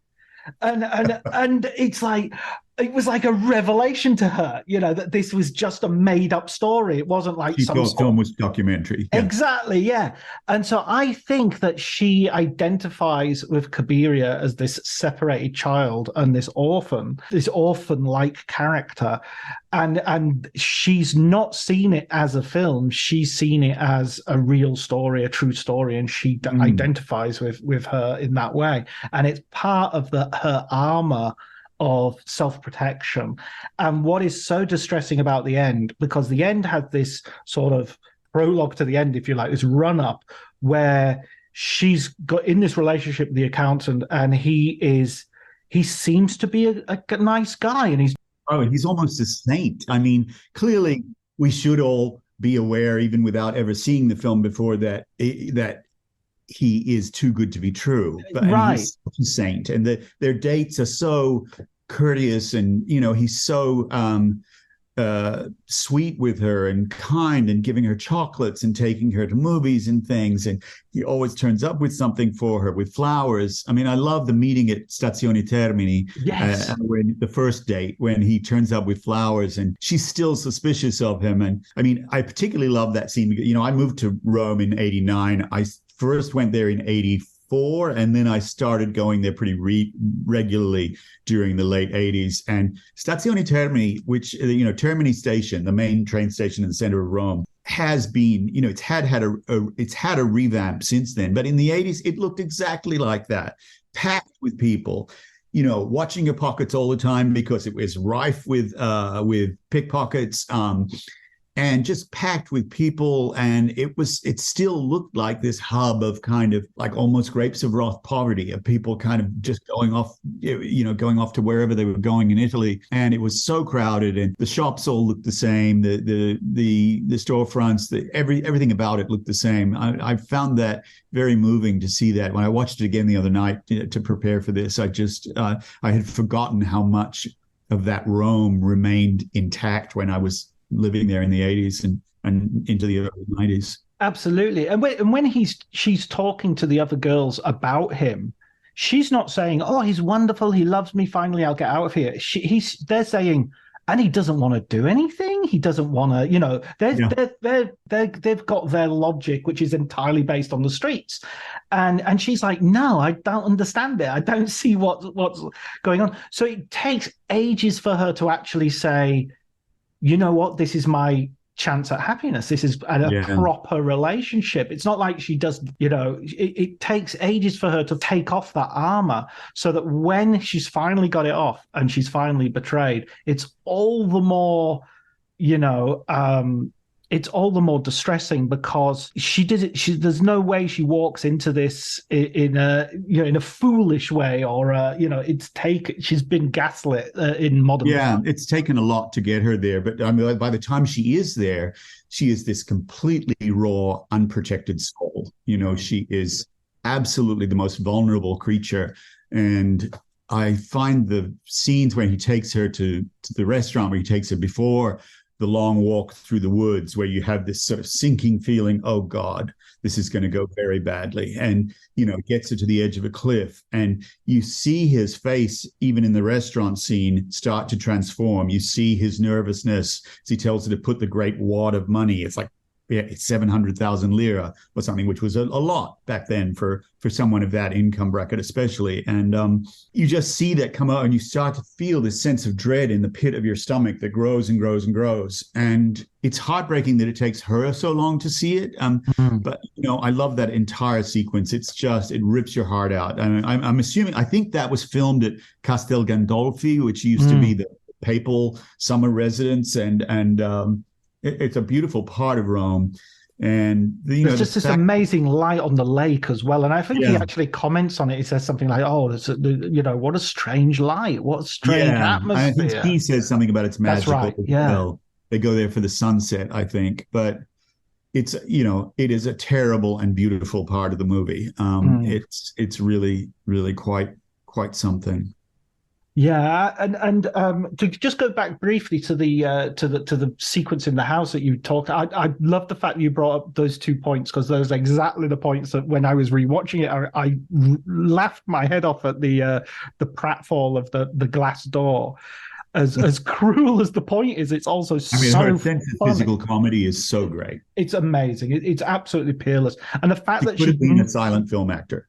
And it's like, it was like a revelation to her, that this was just a made up story. It wasn't like she thought film was documentary. Yeah. Exactly, yeah. And so I think that she identifies with Cabiria as this separated child and this orphan-like character. And she's not seen it as a film. She's seen it as a real story, a true story, and she identifies with her in that way. And it's part of her armor of self-protection. And what is so distressing about the end, because the end had this sort of prologue to the end, if you like, this run-up where she's got in this relationship with the accountant, and he seems to be a nice guy, and he's almost a saint. I mean, clearly we should all be aware, even without ever seeing the film before, that he is too good to be true. But right. He's such a saint, and their dates are so courteous, and he's so sweet with her and kind, and giving her chocolates and taking her to movies and things, and he always turns up with something for her, with flowers. I mean, I love the meeting at Stazione Termini. Yes. When the first date, when he turns up with flowers and she's still suspicious of him. And I mean, I particularly love that scene because, I moved to Rome in 89. I first went there in 84, and then I started going there pretty regularly during the late 80s. And Stazione Termini, which, Termini Station, the main train station in the center of Rome, has been, it's had a revamp since then. But in the 80s, it looked exactly like that, packed with people, watching your pockets all the time because it was rife with pickpockets. And just packed with people, and it still looked like this hub of kind of like almost Grapes of Wrath poverty, of people kind of just going off to wherever they were going in Italy. And it was so crowded, and the shops all looked the same, the storefronts, everything about it looked the same. I found that very moving to see that. When I watched it again the other night to prepare for this, I had forgotten how much of that Rome remained intact when I was living there in the 80s and into the early 90s. Absolutely. And when she's talking to the other girls about him, she's not saying, "Oh, he's wonderful, he loves me, finally I'll get out of here." They're saying, and he doesn't want to do anything. He doesn't want to, they've got their logic, which is entirely based on the streets. And she's like, "No, I don't understand it. I don't see what's going on." So it takes ages for her to actually say, "You know what? This is my chance at happiness. This is a proper relationship." It's not like she does, it takes ages for her to take off that armor, so that when she's finally got it off and she's finally betrayed, it's all the more, it's all the more distressing because she did it. There's no way she walks into this in a foolish way, or she's been gaslit in modern. Yeah, it's taken a lot to get her there, but I mean, by the time she is there, she is this completely raw, unprotected soul. She is absolutely the most vulnerable creature, and I find the scenes where he takes her to the restaurant, where he takes her before the long walk through the woods, where you have this sort of sinking feeling, oh God, this is going to go very badly. And, gets her to the edge of a cliff. And you see his face, even in the restaurant scene, start to transform. You see his nervousness as he tells her to put the great wad of money. It's like, it's 700,000 lira or something, which was a lot back then for someone of that income bracket, especially. And you just see that come out, and you start to feel this sense of dread in the pit of your stomach that grows and grows and grows. And it's heartbreaking that it takes her so long to see it. But, I love that entire sequence. It's just, it rips your heart out. And I'm assuming, I think that was filmed at Castel Gandolfi, which used to be the papal summer residence. And it's a beautiful part of Rome. And there's just this amazing light on the lake as well. And I think he actually comments on it. He says something like, "Oh, what a strange light, what a strange atmosphere." I think he says something about it's magical. That's right. Yeah. Well, they go there for the sunset, I think. But it's, it is a terrible and beautiful part of the movie. It's really, really quite something. Yeah, and to just go back briefly to the sequence in the house that you talked, I love the fact that you brought up those 2 points, because those are exactly the points that when I was rewatching it, I laughed my head off at the pratfall of the glass door. As cruel as the point is, it's also so her sense of funny. physical comedy is so great. It's amazing. It's absolutely peerless, and the fact that could have been a silent film actor.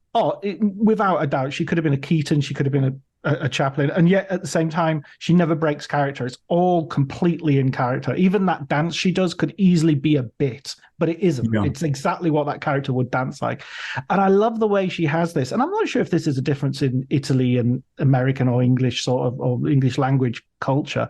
Without a doubt, she could have been a Keaton. She could have been a Chaplin, and yet at the same time, she never breaks character. It's all completely in character. Even that dance she does could easily be a bit, but it isn't. Yeah. It's exactly what that character would dance like. And I love the way she has this. And I'm not sure if this is a difference in Italy and American or English or English language culture,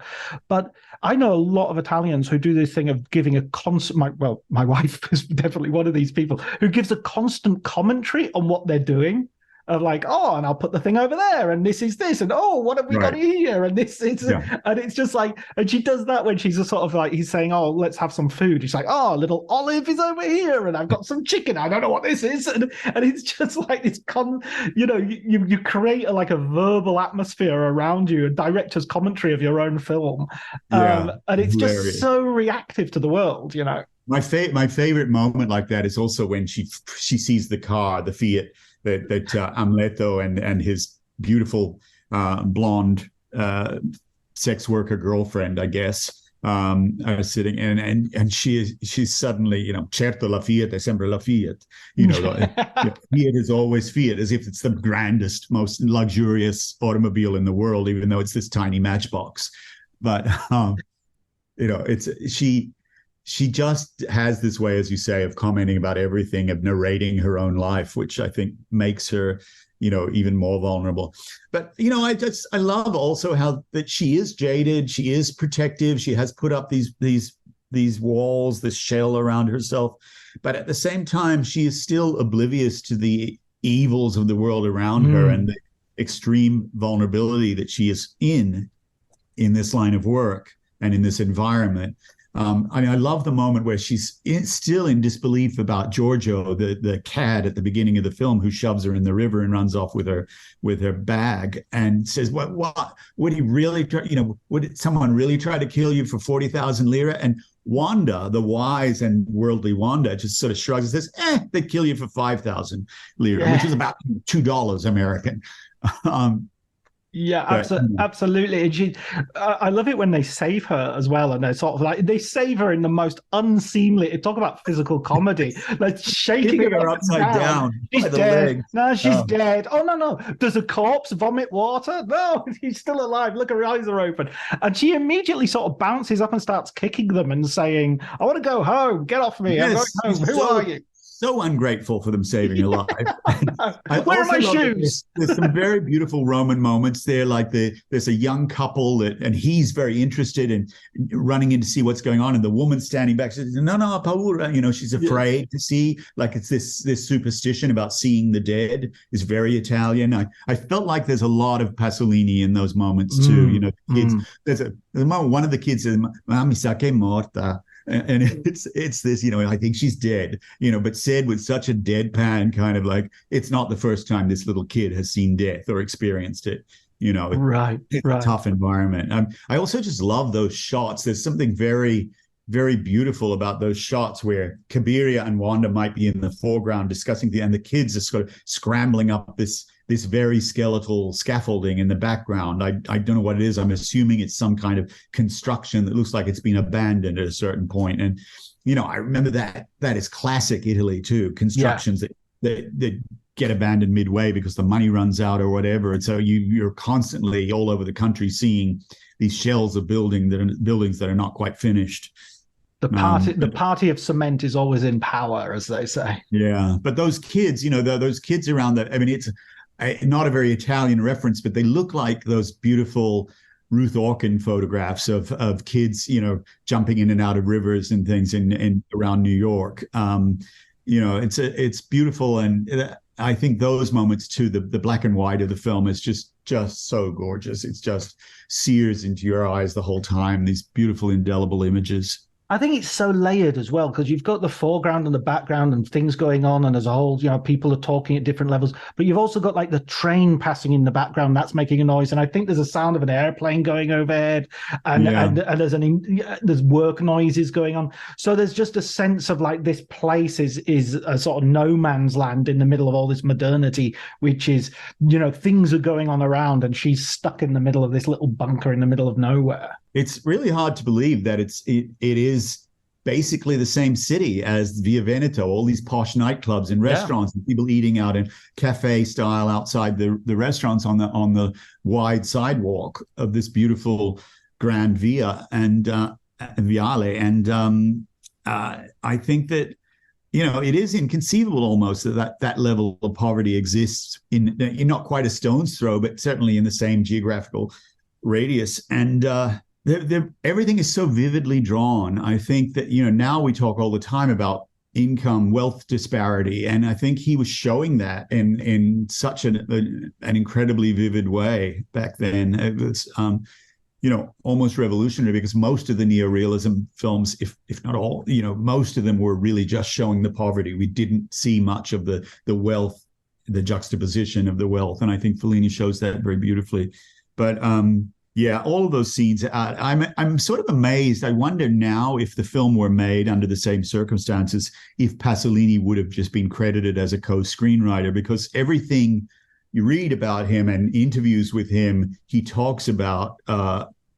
but I know a lot of Italians who do this thing of giving a constant, my wife is definitely one of these people who gives a constant commentary on what they're doing. Of like, and I'll put the thing over there, and this is this, and what have we got here, and this is, and it's just like, and she does that when she's a sort of like, he's saying, let's have some food. She's like, a little olive is over here, and I've got some chicken. I don't know what this is, and it's just like this, you create a verbal atmosphere around you, a director's commentary of your own film, and it's hilarious. Just so reactive to the world, My favorite moment like that is also when she sees the car, the Fiat, that Amleto and his beautiful blonde sex worker girlfriend, I guess, are sitting, and she's suddenly, certo la Fiat è sempre la Fiat, Fiat is always Fiat, as if it's the grandest, most luxurious automobile in the world, even though it's this tiny matchbox. But she just has this way, as you say, of commenting about everything, of narrating her own life, which I think makes her, even more vulnerable. But, I love also how that she is jaded. She is protective. She has put up these walls, this shell around herself. But at the same time, she is still oblivious to the evils of the world around her and the extreme vulnerability that she is in this line of work and in this environment. I love the moment where she's still in disbelief about Giorgio, the cad at the beginning of the film, who shoves her in the river and runs off with her bag, and says, "What would he really try? Would someone really try to kill you for 40,000 lira?" And Wanda, the wise and worldly Wanda, just sort of shrugs and says, "They'd kill you for 5,000 lira," which is about $2 American. Yeah, absolutely. And I love it when they save her as well, and they're sort of like, they save her in the most unseemly. Talk about physical comedy, like shaking her upside down. She's dead. No, she's dead. Oh no! Does a corpse vomit water? No, he's still alive. Look, her eyes are open, and she immediately sort of bounces up and starts kicking them and saying, "I want to go home. Get off me! I'm going home. Who are you?" So ungrateful for them saving her life. Where are my shoes? There's some very beautiful Roman moments there, like there's a young couple and he's very interested in running in to see what's going on, and the woman standing back says, "No, paura." She's afraid to see. Like, it's this superstition about seeing the dead is very Italian. I felt like there's a lot of Pasolini in those moments too. Kids. There's a moment one of the kids says, "Ma mi sa che è morta." And it's this, I think she's dead, but said with such a deadpan kind of like, it's not the first time this little kid has seen death or experienced it, Right. It's a tough environment. I also just love those shots. There's something very, very beautiful about those shots where Cabiria and Wanda might be in the foreground discussing and the kids are sort of scrambling up this very skeletal scaffolding in the background. I don't know what it is. I'm assuming it's some kind of construction that looks like it's been abandoned at a certain point. And, I remember that is classic Italy too, constructions that get abandoned midway because the money runs out or whatever. And so you're constantly all over the country seeing these shells of buildings that are not quite finished. The party of cement is always in power, as they say. Yeah. But those kids, those kids around that, I mean, it's not a very Italian reference, but they look like those beautiful Ruth Orkin photographs of kids, jumping in and out of rivers and things in around New York. It's beautiful, and I think those moments too, the black and white of the film is just so gorgeous. It's just sears into your eyes the whole time. These beautiful indelible images. I think it's so layered as well, because you've got the foreground and the background and things going on, and as a whole, people are talking at different levels, but you've also got like the train passing in the background that's making a noise, and I think there's a sound of an airplane going overhead, and there's work noises going on. So there's just a sense of like this place is a sort of no man's land in the middle of all this modernity, which is, things are going on around, and she's stuck in the middle of this little bunker in the middle of nowhere. It's really hard to believe that it is basically the same city as Via Veneto, all these posh nightclubs and restaurants, and people eating out in cafe style outside the restaurants on the wide sidewalk of this beautiful Grand Via and Viale. And I think that, it is inconceivable almost that level of poverty exists in not quite a stone's throw, but certainly in the same geographical radius. And everything is so vividly drawn. I think that, now we talk all the time about income, wealth disparity. And I think he was showing that in such an incredibly vivid way back then. It was, almost revolutionary, because most of the neorealism films, if not all, most of them were really just showing the poverty. We didn't see much of the wealth, the juxtaposition of the wealth. And I think Fellini shows that very beautifully. But, all of those scenes. I'm sort of amazed. I wonder now, if the film were made under the same circumstances, if Pasolini would have just been credited as a co-screenwriter, because everything you read about him and interviews with him, he talks about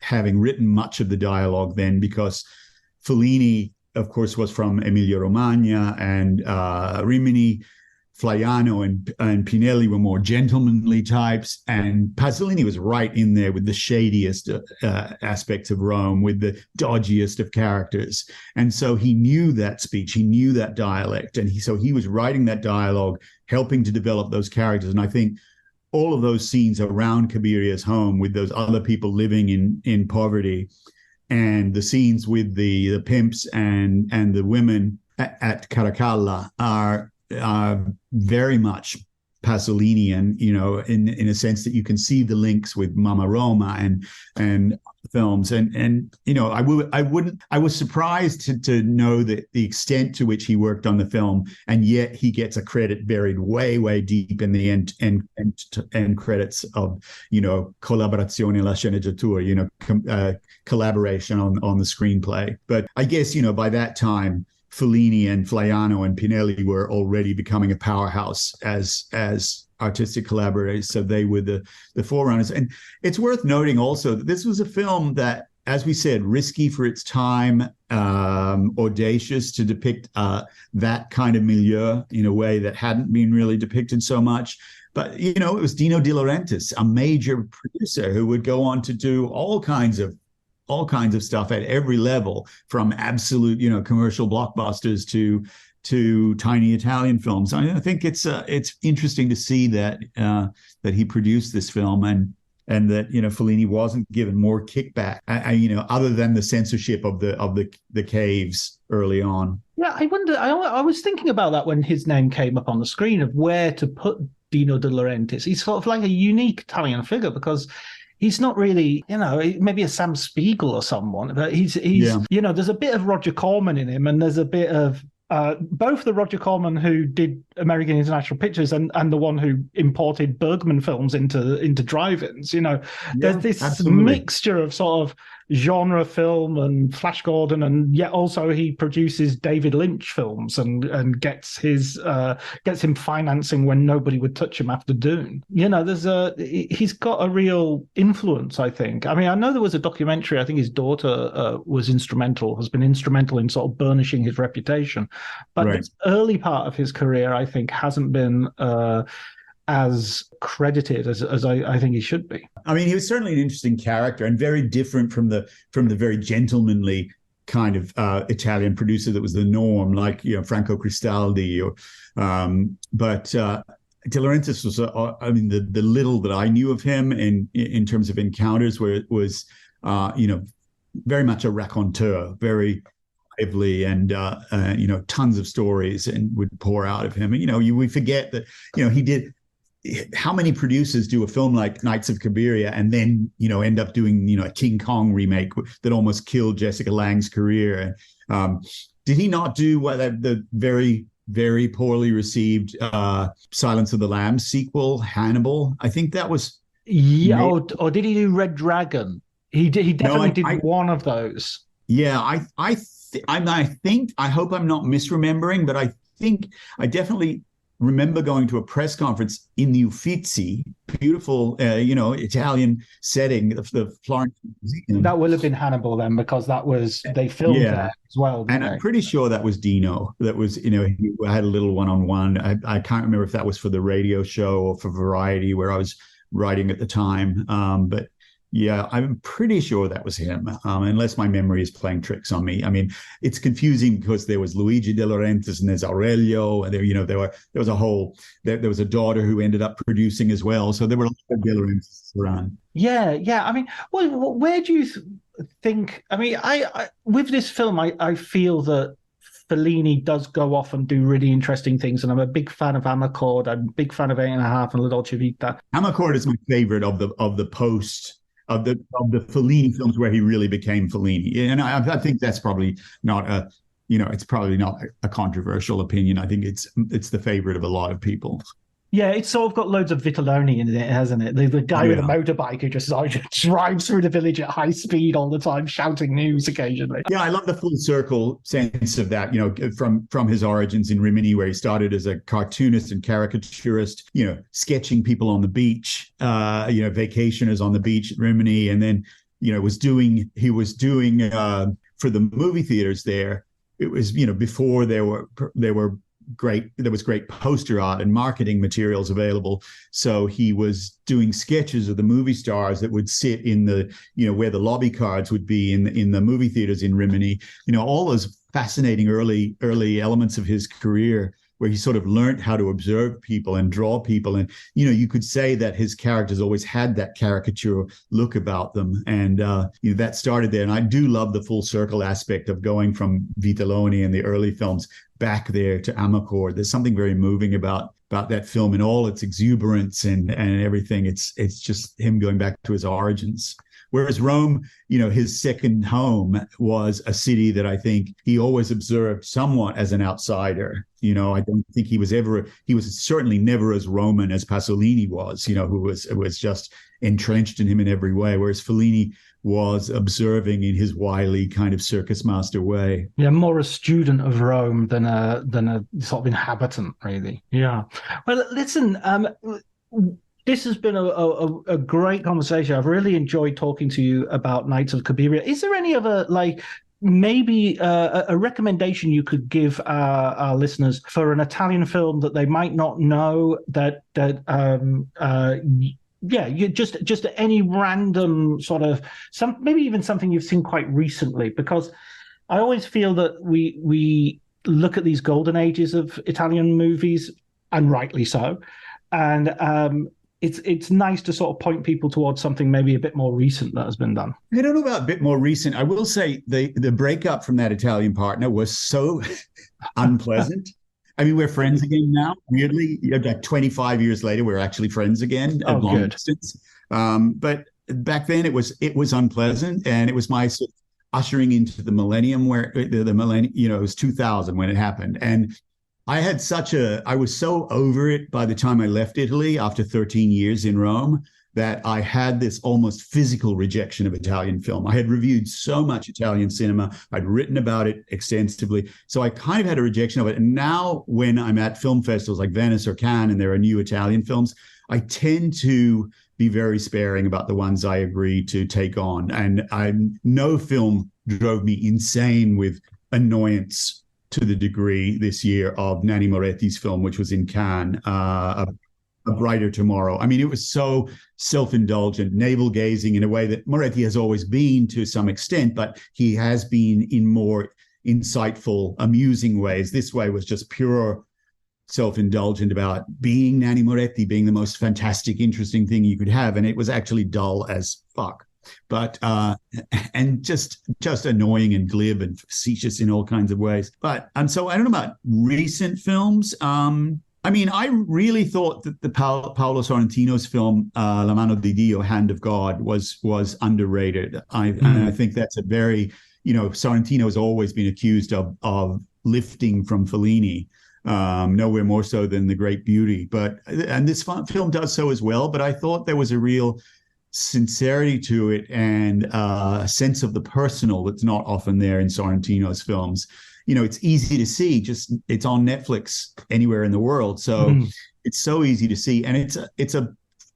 having written much of the dialogue then, because Fellini, of course, was from Emilia-Romagna and Rimini. Flaiano and Pinelli were more gentlemanly types, and Pasolini was right in there with the shadiest aspects of Rome, with the dodgiest of characters. And so he knew that speech, he knew that dialect, and so he was writing that dialogue, helping to develop those characters. And I think all of those scenes around Cabiria's home, with those other people living in poverty, and the scenes with the pimps and the women at Caracalla are very much Pasolinian, in a sense that you can see the links with Mama Roma and films. And I was surprised to know that the extent to which he worked on the film, and yet he gets a credit buried way, way deep in the end credits of, collaborazione alla sceneggiatura, collaboration on the screenplay. But I guess, by that time, Fellini and Flaiano and Pinelli were already becoming a powerhouse as artistic collaborators, so they were the forerunners. And it's worth noting also that this was a film that, as we said, risky for its time, audacious to depict that kind of milieu in a way that hadn't been really depicted so much. But, it was Dino De Laurentiis, a major producer who would go on to do all kinds of stuff at every level, from absolute, commercial blockbusters to tiny Italian films. I think it's interesting to see that he produced this film, and that Fellini wasn't given more kickback, other than the censorship of the caves early on. Yeah, I wonder. I was thinking about that when his name came up on the screen, of where to put Dino De Laurentiis. He's sort of like a unique Italian figure, because he's not really, maybe a Sam Spiegel or someone, but he's there's a bit of Roger Corman in him, and there's a bit of both the Roger Corman who did American International Pictures and the one who imported Bergman films into drive-ins. There's this absolutely mixture of sort of genre film and Flash Gordon, and yet also he produces David Lynch films and gets him financing when nobody would touch him after Dune. He's got a real influence, I think. I mean, I know there was a documentary, I think his daughter has been instrumental in sort of burnishing his reputation, but this early part of his career, I think, hasn't been as credited as I think he should be. I mean, he was certainly an interesting character, and very different from the very gentlemanly kind of Italian producer that was the norm, like Franco Cristaldi. But De Laurentiis was, the little that I knew of him in terms of encounters, where it was, very much a raconteur, very lively, and tons of stories and would pour out of him. We forget that he did. How many producers do a film like Knights of Cabiria and then end up doing a King Kong remake that almost killed Jessica Lange's career? Did he not do the very, very poorly received Silence of the Lambs sequel, Hannibal? I think that was... Yeah, or did he do Red Dragon? He did. He definitely did one of those. Yeah, I think, I hope I'm not misremembering, but I think I definitely remember going to a press conference in the Uffizi, beautiful, Italian setting of the Florence Museum. That will have been Hannibal then, because they filmed there as well. And I'm pretty sure that was Dino. That was, he had a little one-on-one. I can't remember if that was for the radio show or for Variety, where I was writing at the time. But yeah, I'm pretty sure that was him, unless my memory is playing tricks on me. I mean, it's confusing because there was Luigi De Laurentiis and there's Aurelio, and there was a daughter who ended up producing as well. So there were a lot of De Laurentiis around. Yeah. I mean, where do you think? I mean, I with this film, I feel that Fellini does go off and do really interesting things, and I'm a big fan of Amarcord. I'm a big fan of 8.5 and La Dolce Vita. Amarcord is my favorite of the post. Of the Fellini films where he really became Fellini, and I think that's probably not it's probably not a controversial opinion. I think it's the favorite of a lot of people. Yeah, it's sort of got loads of Vitelloni in it, hasn't it? The guy with a motorbike who just drives through the village at high speed all the time, shouting news occasionally. Yeah, I love the full circle sense of that, from his origins in Rimini, where he started as a cartoonist and caricaturist, sketching people on the beach, vacationers on the beach at Rimini. And then, he was doing for the movie theaters there. It was, before there was great poster art and marketing materials available. So he was doing sketches of the movie stars that would sit in the, where the lobby cards would be in the movie theaters in Rimini. All those fascinating early elements of his career, where he sort of learned how to observe people and draw people. And, you could say that his characters always had that caricature look about them. And that started there. And I do love the full circle aspect of going from Vitelloni and the early films back there to Amarcord. There's something very moving about that film and all its exuberance and everything. It's just him going back to his origins. Whereas Rome, his second home was a city that I think he always observed somewhat as an outsider. I don't think he was certainly never as Roman as Pasolini was, who was just entrenched in him in every way. Whereas Fellini was observing in his wily kind of circus master way. Yeah, more a student of Rome than a sort of inhabitant, really. Yeah. Well, listen, this has been a great conversation. I've really enjoyed talking to you about Nights of Cabiria. Is there any other, maybe a recommendation you could give our listeners for an Italian film that they might not know just any random sort of maybe even something you've seen quite recently? Because I always feel that we look at these golden ages of Italian movies, and rightly so, and it's nice to sort of point people towards something maybe a bit more recent that has been done. I don't know about a bit more recent. I will say the breakup from that Italian partner was so unpleasant. I mean, we're friends again now. Weirdly, like 25 years later, we're actually friends again at long distance. But back then, it was unpleasant, and it was my sort of ushering into the millennium, where the millennium, it was 2000 when it happened, and I was so over it by the time I left Italy after 13 years in Rome that I had this almost physical rejection of Italian film. I had reviewed so much Italian cinema. I'd written about it extensively. So I kind of had a rejection of it. And now when I'm at film festivals like Venice or Cannes and there are new Italian films, I tend to be very sparing about the ones I agree to take on. And no film drove me insane with annoyance to the degree this year of Nanni Moretti's film, which was in Cannes, A Brighter Tomorrow. I mean, it was so self-indulgent, navel-gazing in a way that Moretti has always been to some extent, but he has been in more insightful, amusing ways. This way was just pure self-indulgent about being Nanni Moretti, being the most fantastic, interesting thing you could have. And it was actually dull as fuck. But and just annoying and glib and facetious in all kinds of ways. But so I don't know about recent films. I mean, I really thought that the Paolo Sorrentino's film La Mano di Dio, Hand of God, was underrated. And I think that's a very Sorrentino has always been accused of lifting from Fellini, nowhere more so than The Great Beauty. And this film does so as well. But I thought there was a real sincerity to it and a sense of the personal that's not often there in Sorrentino's films. It's easy to see. It's on Netflix anywhere in the world, so it's so easy to see. And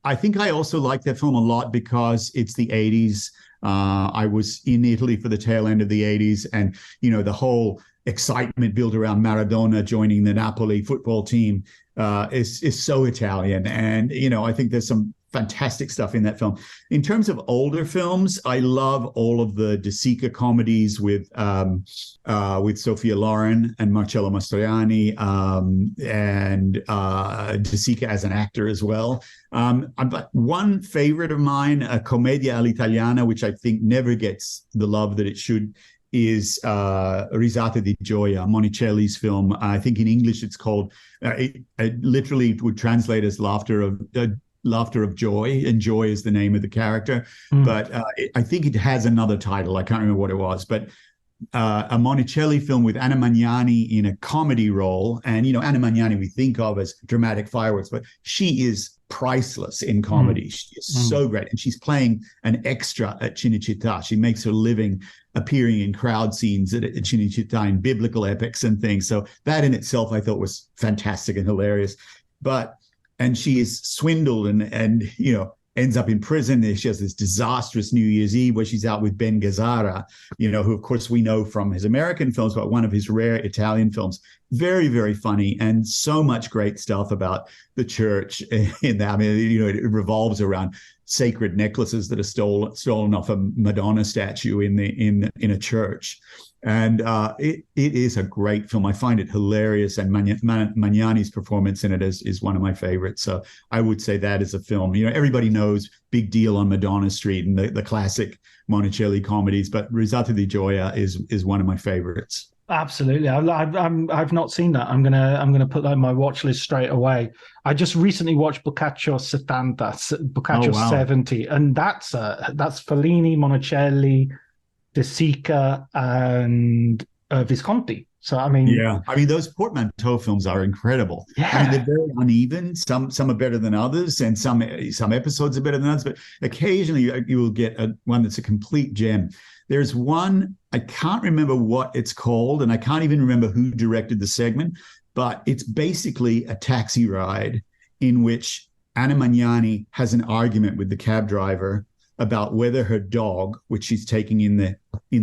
I think I also like that film a lot because it's the 80s. I was in Italy for the tail end of the 80s, and the whole excitement built around Maradona joining the Napoli football team is so Italian. And I think there's some fantastic stuff in that film. In terms of older films, I love all of the De Sica comedies with Sophia Loren and Marcello Mastroianni, and De Sica as an actor as well. But one favorite of mine, a Commedia all'Italiana, which I think never gets the love that it should, is Risate di Gioia, Monicelli's film. I think in English it's called, it literally would translate as Laughter of Joy, and Joy is the name of the character. But I think it has another title. I can't remember what it was, but a Monicelli film with Anna Magnani in a comedy role. And, Anna Magnani we think of as dramatic fireworks, but she is priceless in comedy. She is so great. And she's playing an extra at Cinecittà. She makes her living appearing in crowd scenes at Cinecittà in biblical epics and things. So that in itself I thought was fantastic and hilarious. And she is swindled and ends up in prison. She has this disastrous New Year's Eve where she's out with Ben Gazzara, who of course we know from his American films, but one of his rare Italian films. Very, very funny, and so much great stuff about the church in that. I mean, it revolves around sacred necklaces that are stolen off a Madonna statue in a church. And it is a great film. I find it hilarious, and Magnani's performance in it is one of my favorites. So I would say that is a film. Everybody knows Big Deal on Madonna Street and the classic Monicelli comedies, but Risate di Gioia is one of my favorites. Absolutely, I've not seen that. I'm gonna put that in my watch list straight away. I just recently watched Boccaccio 70, and that's Fellini, Monicelli, De Sica, and Visconti. So those portmanteau films are incredible. Yeah. They're very uneven. Some are better than others, and some episodes are better than others. But occasionally you will get one that's a complete gem. There's one, I can't remember what it's called, and I can't even remember who directed the segment, but it's basically a taxi ride in which Anna Magnani has an argument with the cab driver about whether her dog, which she's taking in the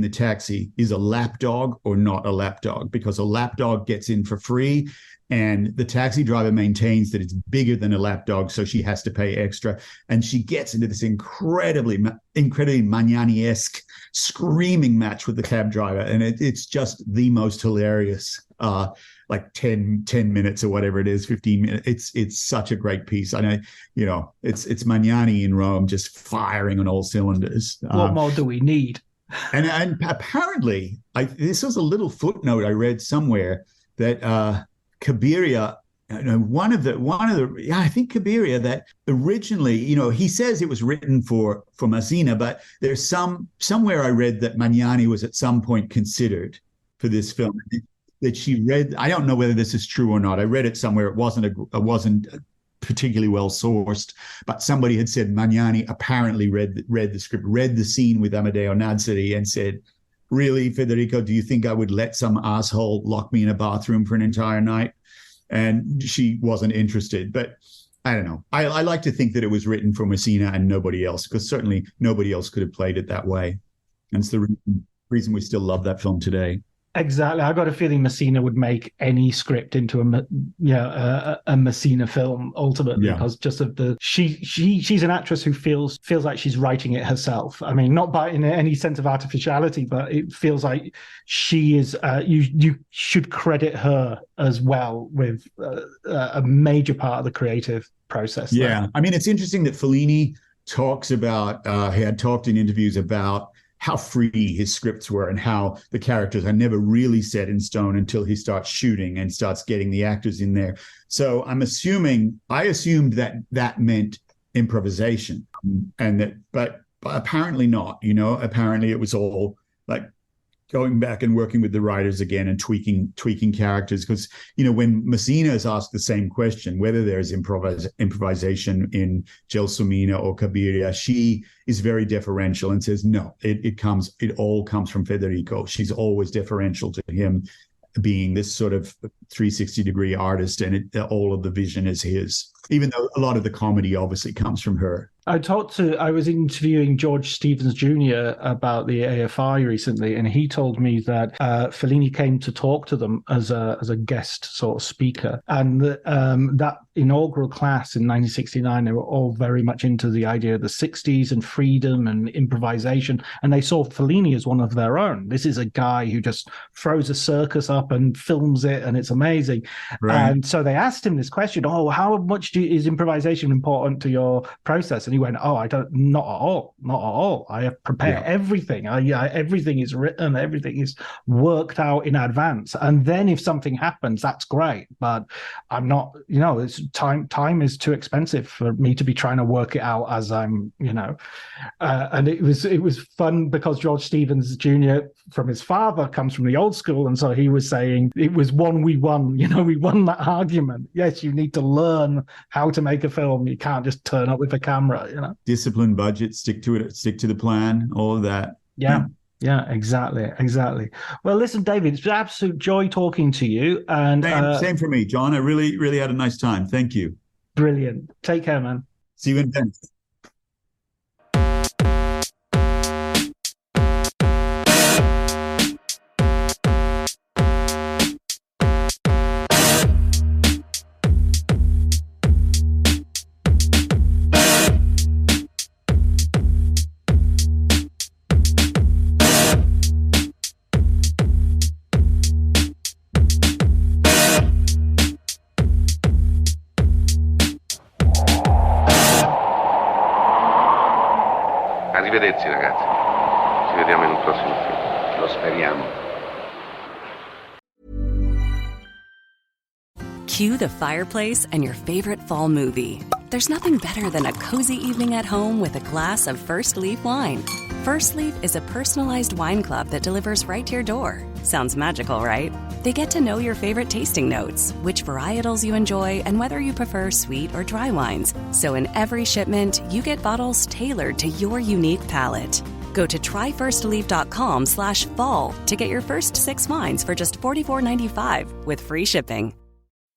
taxi, is a lap dog or not a lap dog, because a lap dog gets in for free, and the taxi driver maintains that it's bigger than a lap dog, so she has to pay extra. And she gets into this incredibly Magnani-esque screaming match with the cab driver, and it's just the most hilarious. Like 10 minutes or whatever it is, 15 minutes. It's such a great piece. And it's Magnani in Rome just firing on all cylinders. What more do we need? And apparently, this was a little footnote I read somewhere that Cabiria, I think Cabiria, that originally, he says it was written for Massina, but there's somewhere I read that Magnani was at some point considered for this film. That she read, I don't know whether this is true or not. I read it somewhere. It wasn't particularly well sourced, but somebody had said Magnani apparently read the script, read the scene with Amedeo Nazzari, and said, "Really, Federico, do you think I would let some asshole lock me in a bathroom for an entire night?" And she wasn't interested. But I don't know. I like to think that it was written for Massina and nobody else, because certainly nobody else could have played it that way. And it's the reason we still love that film today. Exactly. I got a feeling Massina would make any script into a Massina film ultimately, because just of she's an actress who feels like she's writing it herself. I mean, not by in any sense of artificiality, but it feels like she is. You should credit her as well with a major part of the creative process. Yeah, I mean, it's interesting that Fellini talks about. He had talked in interviews about how free his scripts were and how the characters are never really set in stone until he starts shooting and starts getting the actors in there. So I assumed that meant improvisation, but apparently not. Apparently it was all like going back and working with the writers again and tweaking characters, because when Massina is asked the same question, whether there's improvisation in Gelsomina or Cabiria, she is very deferential and says no, it all comes from Federico. She's always deferential to him, being this sort of 360-degree artist, and all of the vision is his, even though a lot of the comedy obviously comes from her. I was interviewing George Stevens Jr. about the AFI recently, and he told me that Fellini came to talk to them as a guest sort of speaker, and that inaugural class in 1969, they were all very much into the idea of the 60s and freedom and improvisation, and they saw Fellini as one of their own. This is a guy who just throws a circus up and films it, and it's amazing. Right. And so they asked him this question: how much is improvisation important to your process? And he went, not at all. I have prepared everything. Everything is written, everything is worked out in advance. And then if something happens, that's great. But I'm not, it's time is too expensive for me to be trying to work it out as I'm, and it was fun because George Stevens Jr. from his father comes from the old school. And so he was saying it was we won that argument. Yes, you need to learn how to make a film. You can't just turn up with a camera, Discipline, budget, stick to it, stick to the plan, all of that. Yeah, exactly. Well, listen, David, it's an absolute joy talking to you. And same for me, John. I really, really had a nice time. Thank you. Brilliant. Take care, man. See you in Venice. Arrivederci ragazzi, ci vediamo in un prossimo film. Lo speriamo. Cue the fireplace and your favorite fall movie. There's nothing better than a cozy evening at home with a glass of First Leaf wine. First Leaf is a personalized wine club that delivers right to your door. Sounds magical, right? They get to know your favorite tasting notes, which varietals you enjoy, and whether you prefer sweet or dry wines. So in every shipment, you get bottles tailored to your unique palate. Go to tryfirstleaf.com/fall to get your first 6 wines for just $44.95 with free shipping.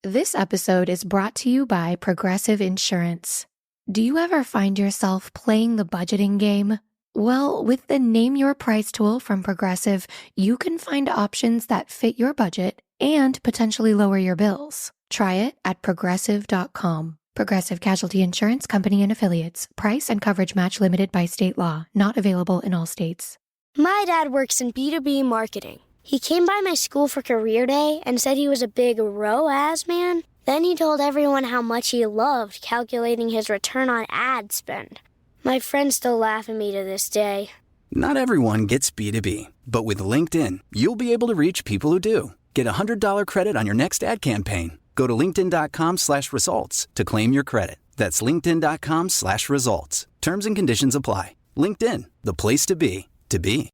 This episode is brought to you by Progressive Insurance. Do you ever find yourself playing the budgeting game? Well, with the Name Your Price tool from Progressive, you can find options that fit your budget and potentially lower your bills. Try it at Progressive.com. Progressive Casualty Insurance Company and Affiliates. Price and coverage match limited by state law. Not available in all states. My dad works in B2B marketing. He came by my school for career day and said he was a big ROAS man. Then he told everyone how much he loved calculating his return on ad spend. My friends still laugh at me to this day. Not everyone gets B2B, but with LinkedIn, you'll be able to reach people who do. Get a $100 credit on your next ad campaign. Go to linkedin.com/results to claim your credit. That's linkedin.com/results. Terms and conditions apply. LinkedIn, the place to be, to be.